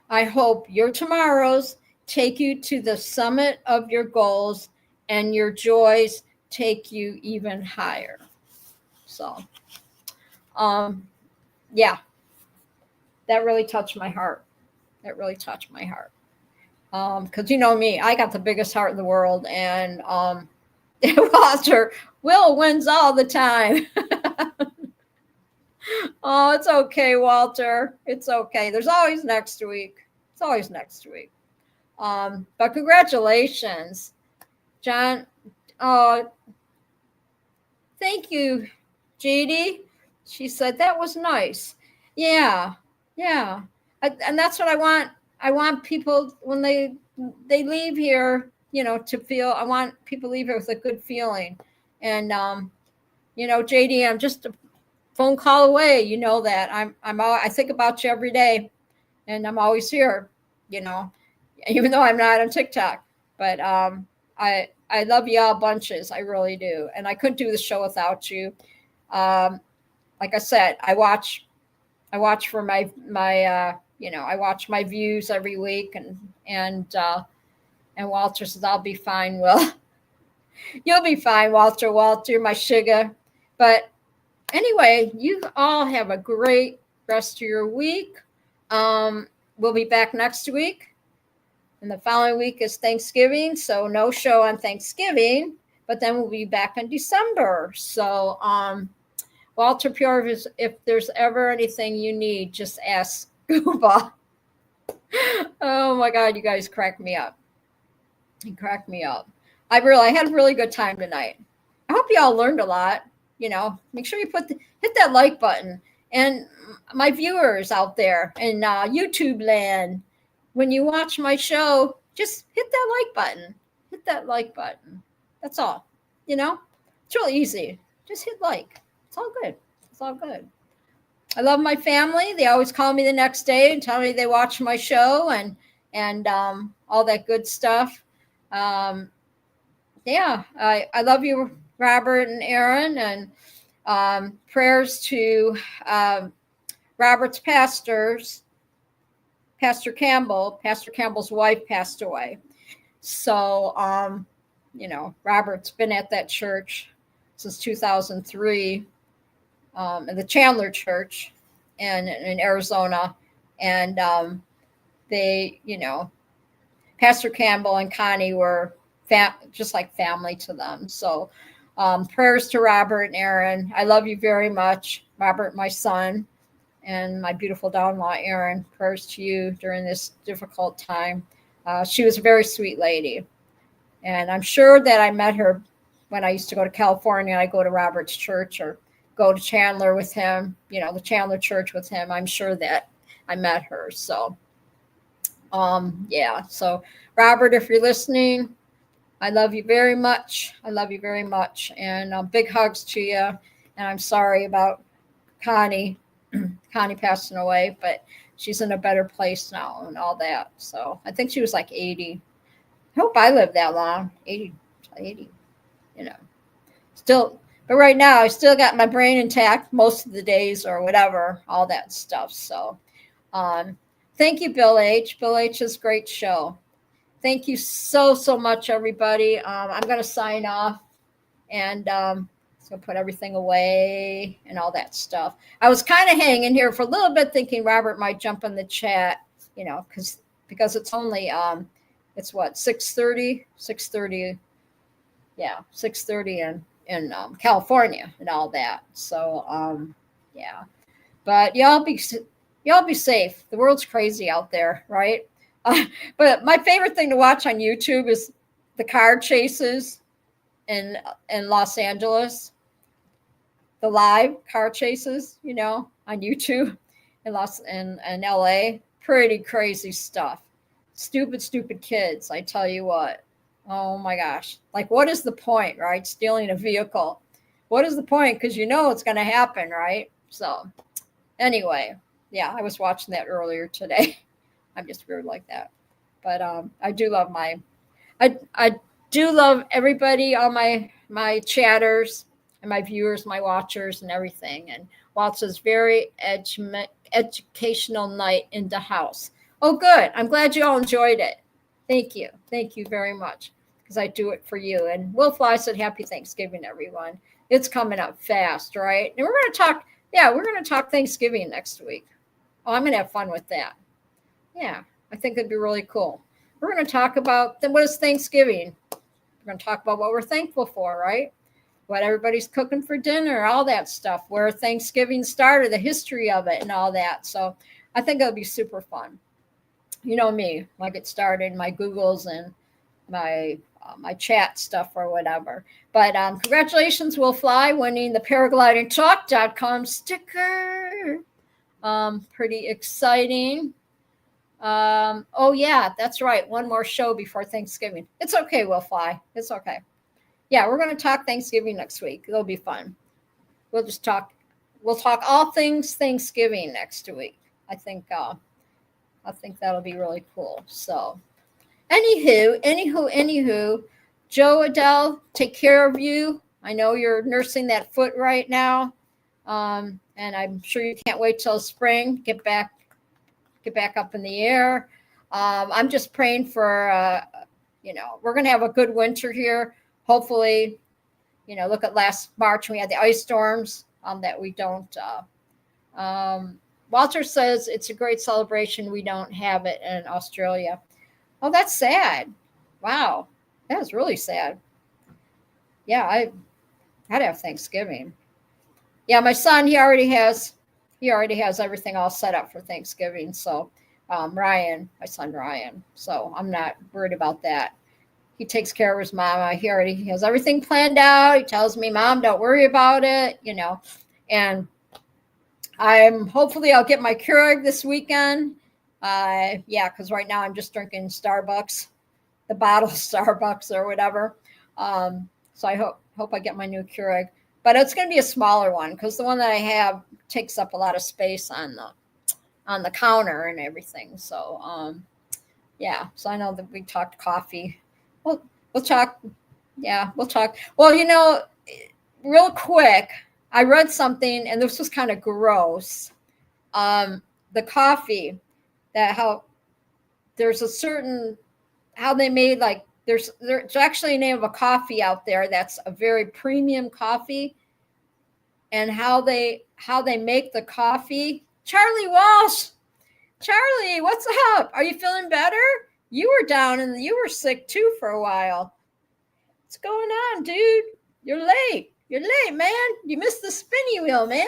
I hope your tomorrows take you to the summit of your goals and your joys take you even higher. So, yeah, that really touched my heart. Because you know me, I got the biggest heart in the world, and Walter, Will wins all the time. Oh, it's okay, Walter. It's okay. There's always next week. But congratulations, John. Thank you, JD. She said that was nice. Yeah. And that's what I want. I want people when they leave here, to feel. I want people to leave here with a good feeling. And JD, I'm just a phone call away. You know that I think about you every day, and I'm always here. Even though I'm not on TikTok, but I love you all bunches. I really do, and I couldn't do the show without you. Like I said, I watch for my I watch my views every week, and Walter says I'll be fine. Will, you'll be fine, Walter, my sugar. But anyway, you all have a great rest of your week. We'll be back next week, and the following week is Thanksgiving, so no show on Thanksgiving. But then we'll be back in December. So, Walter Pure, if there's ever anything you need, just ask Scuba. Oh my God, you guys crack me up. You crack me up. I had a really good time tonight. I hope you all learned a lot. Make sure you hit that like button. and my viewers out there in YouTube land, when you watch my show, just hit that like button. Hit that like button. That's all. You know, it's real easy. Just hit like. It's all good. It's all good. I love my family. They always call me the next day and tell me they watch my show and all that good stuff. Yeah, I love you, Robert and Aaron, and prayers to Robert's pastors, Pastor Campbell. Pastor Campbell's wife passed away. So, Robert's been at that church since 2003, in the Chandler Church in Arizona. And they, Pastor Campbell and Connie were just like family to them. So prayers to Robert and Aaron. I love you very much. Robert, my son, and my beautiful daughter-in-law, Erin, prayers to you during this difficult time. She was a very sweet lady. And I'm sure that I met her when I used to go to California. I go to Robert's church or go to Chandler with him, the Chandler church with him. I'm sure that I met her. So, yeah. So, Robert, if you're listening, I love you very much. I love you very much. And big hugs to you. And I'm sorry about Connie passing away, but she's in a better place now and all that. So I think she was like 80. I hope I live that long. 80, still, but right now I still got my brain intact most of the days or whatever, all that stuff. So thank you, Bill H. Bill H's great show. Thank you so much, everybody. I'm going to sign off and so put everything away and all that stuff. I was kind of hanging here for a little bit thinking Robert might jump in the chat, because it's only, it's what, 6:30? Yeah, 6:30 in California and all that. So, yeah. But y'all be safe. The world's crazy out there, right? But my favorite thing to watch on YouTube is the car chases in Los Angeles. The live car chases, on YouTube in LA. Pretty crazy stuff. Stupid kids, I tell you what. Oh my gosh. Like, what is the point, right? Stealing a vehicle. What is the point? Because it's going to happen, right? So anyway, yeah, I was watching that earlier today. I'm just weird like that. But I do love I do love everybody, all my chatters and my viewers, my watchers and everything. And Waltz's very educational night in the house. Oh, good. I'm glad you all enjoyed it. Thank you. Thank you very much, because I do it for you. And Will Fly said, Happy Thanksgiving, everyone. It's coming up fast, right? And we're going to talk Thanksgiving next week. Oh, I'm going to have fun with that. Yeah, I think it'd be really cool. We're going to talk about what is Thanksgiving. We're going to talk about what we're thankful for, right? What everybody's cooking for dinner, all that stuff, where Thanksgiving started, the history of it and all that. So I think it'll be super fun. You know me, I get started my Googles and my chat stuff or whatever. But congratulations, Will Fly, winning the paraglidingtalk.com sticker. Pretty exciting. Oh yeah, that's right. One more show before Thanksgiving. It's okay, Will Fly. It's okay. Yeah, we're going to talk Thanksgiving next week. It'll be fun. We'll talk all things Thanksgiving next week. I think that'll be really cool. So anywho, Joe Adele, take care of you. I know you're nursing that foot right now. And I'm sure you can't wait till spring, get back up in the air. I'm just praying for, we're going to have a good winter here. Hopefully, look at last March when we had the ice storms, that we don't. Walter says it's a great celebration. We don't have it in Australia. Oh, that's sad. Wow. That was really sad. Yeah, I'd have Thanksgiving. Yeah, my son, he already has everything all set up for Thanksgiving. So Ryan, my son Ryan. So I'm not worried about that. He takes care of his mama. He already has everything planned out. He tells me, Mom, don't worry about it, And Hopefully I'll get my Keurig this weekend. Yeah, because right now I'm just drinking Starbucks, the bottle Starbucks or whatever. So I hope I get my new Keurig, but it's going to be a smaller one because the one that I have takes up a lot of space on the counter and everything. So yeah, so I know that we talked coffee. We'll talk. Yeah, we'll talk. Well, real quick, I read something, and this was kind of gross. The coffee, that how there's a certain how they made, like there's actually a name of a coffee out there that's a very premium coffee, and how they make the coffee. Charlie Walsh, Charlie, what's up? Are you feeling better? You were down and you were sick too for a while. What's going on, dude? You're late. You're late, man. You missed the spinny wheel, man.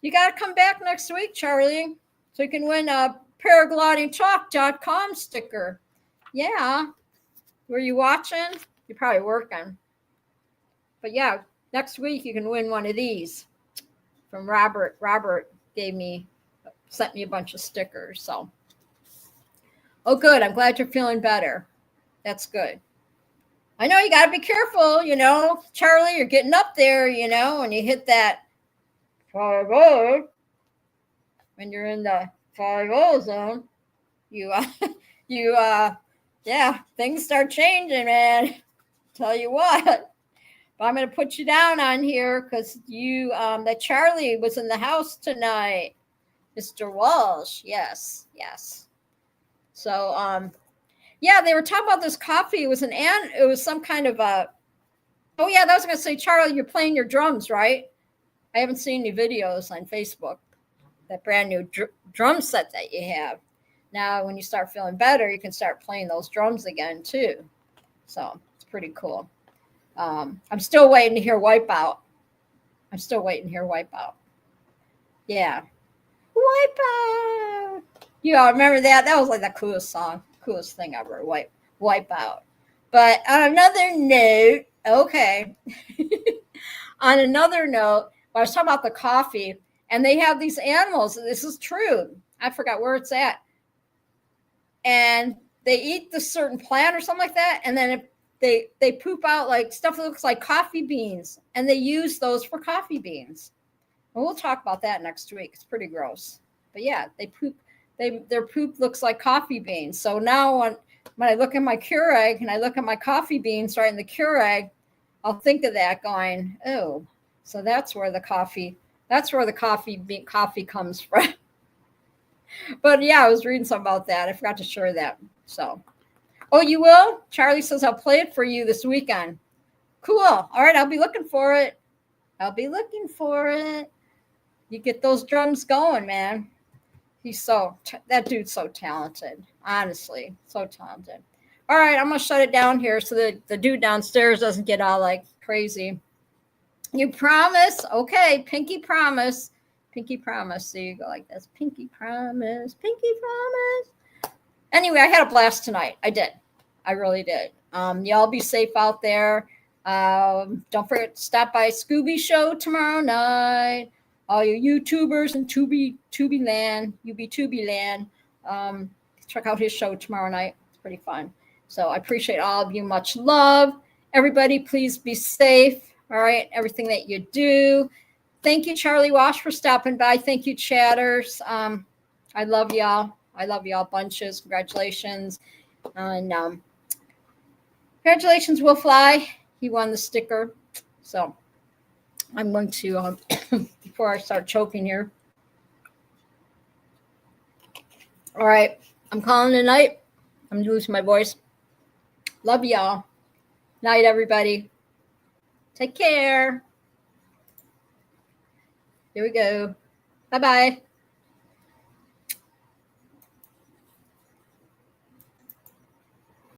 You got to come back next week, Charlie, so you can win a paraglidingtalk.com sticker. Yeah. Were you watching? You're probably working. But yeah, next week you can win one of these from Robert. Robert sent me a bunch of stickers. So, oh, good. I'm glad you're feeling better. That's good. I know you got to be careful, Charlie, you're getting up there, when you hit that 5-0, when you're in the 5-0 zone, yeah, things start changing, man. Tell you what, but I'm going to put you down on here because that Charlie was in the house tonight, Mr. Walsh. Yes. So, yeah, they were talking about this coffee. It was some kind of a. Oh yeah, that was going to say, Charlie, you're playing your drums, right? I haven't seen any videos on Facebook. That brand new drum set that you have. Now, when you start feeling better, you can start playing those drums again too. So it's pretty cool. I'm still waiting to hear Wipeout. Yeah, Wipeout. Remember that? That was like the coolest thing ever. Wipeout. But on another note, okay. On another note, I was talking about the coffee, and they have these animals. This is true. I forgot where it's at. And they eat this certain plant or something like that, and then they poop out like stuff that looks like coffee beans, and they use those for coffee beans. And we'll talk about that next week. It's pretty gross. But yeah, they poop. Their poop looks like coffee beans. So now when I look at my Keurig and I look at my coffee beans right in the Keurig, I'll think of that going, oh, so that's where the coffee comes from. But yeah, I was reading something about that. I forgot to share that. So, oh, you will? Charlie says I'll play it for you this weekend. Cool. All right, I'll be looking for it. You get those drums going, man. That dude's so talented. Honestly, so talented. All right, I'm going to shut it down here so that the dude downstairs doesn't get all like crazy. You promise? Okay, pinky promise. So you go like this. Pinky promise. Anyway, I had a blast tonight. I did. I really did. Y'all be safe out there. Don't forget to stop by Scooby Show tomorrow night. All you YouTubers and Tubi land, check out his show tomorrow night. It's pretty fun. So I appreciate all of you. Much love. Everybody, please be safe. All right, everything that you do. Thank you, Charlie Walsh, for stopping by. Thank you, chatters. I love y'all. Bunches. Congratulations. And congratulations, Will Fly. He won the sticker. So I'm going to, before I start choking here. All right. I'm calling it a night. I'm losing my voice. Love y'all. Night, everybody. Take care. Here we go. Bye-bye.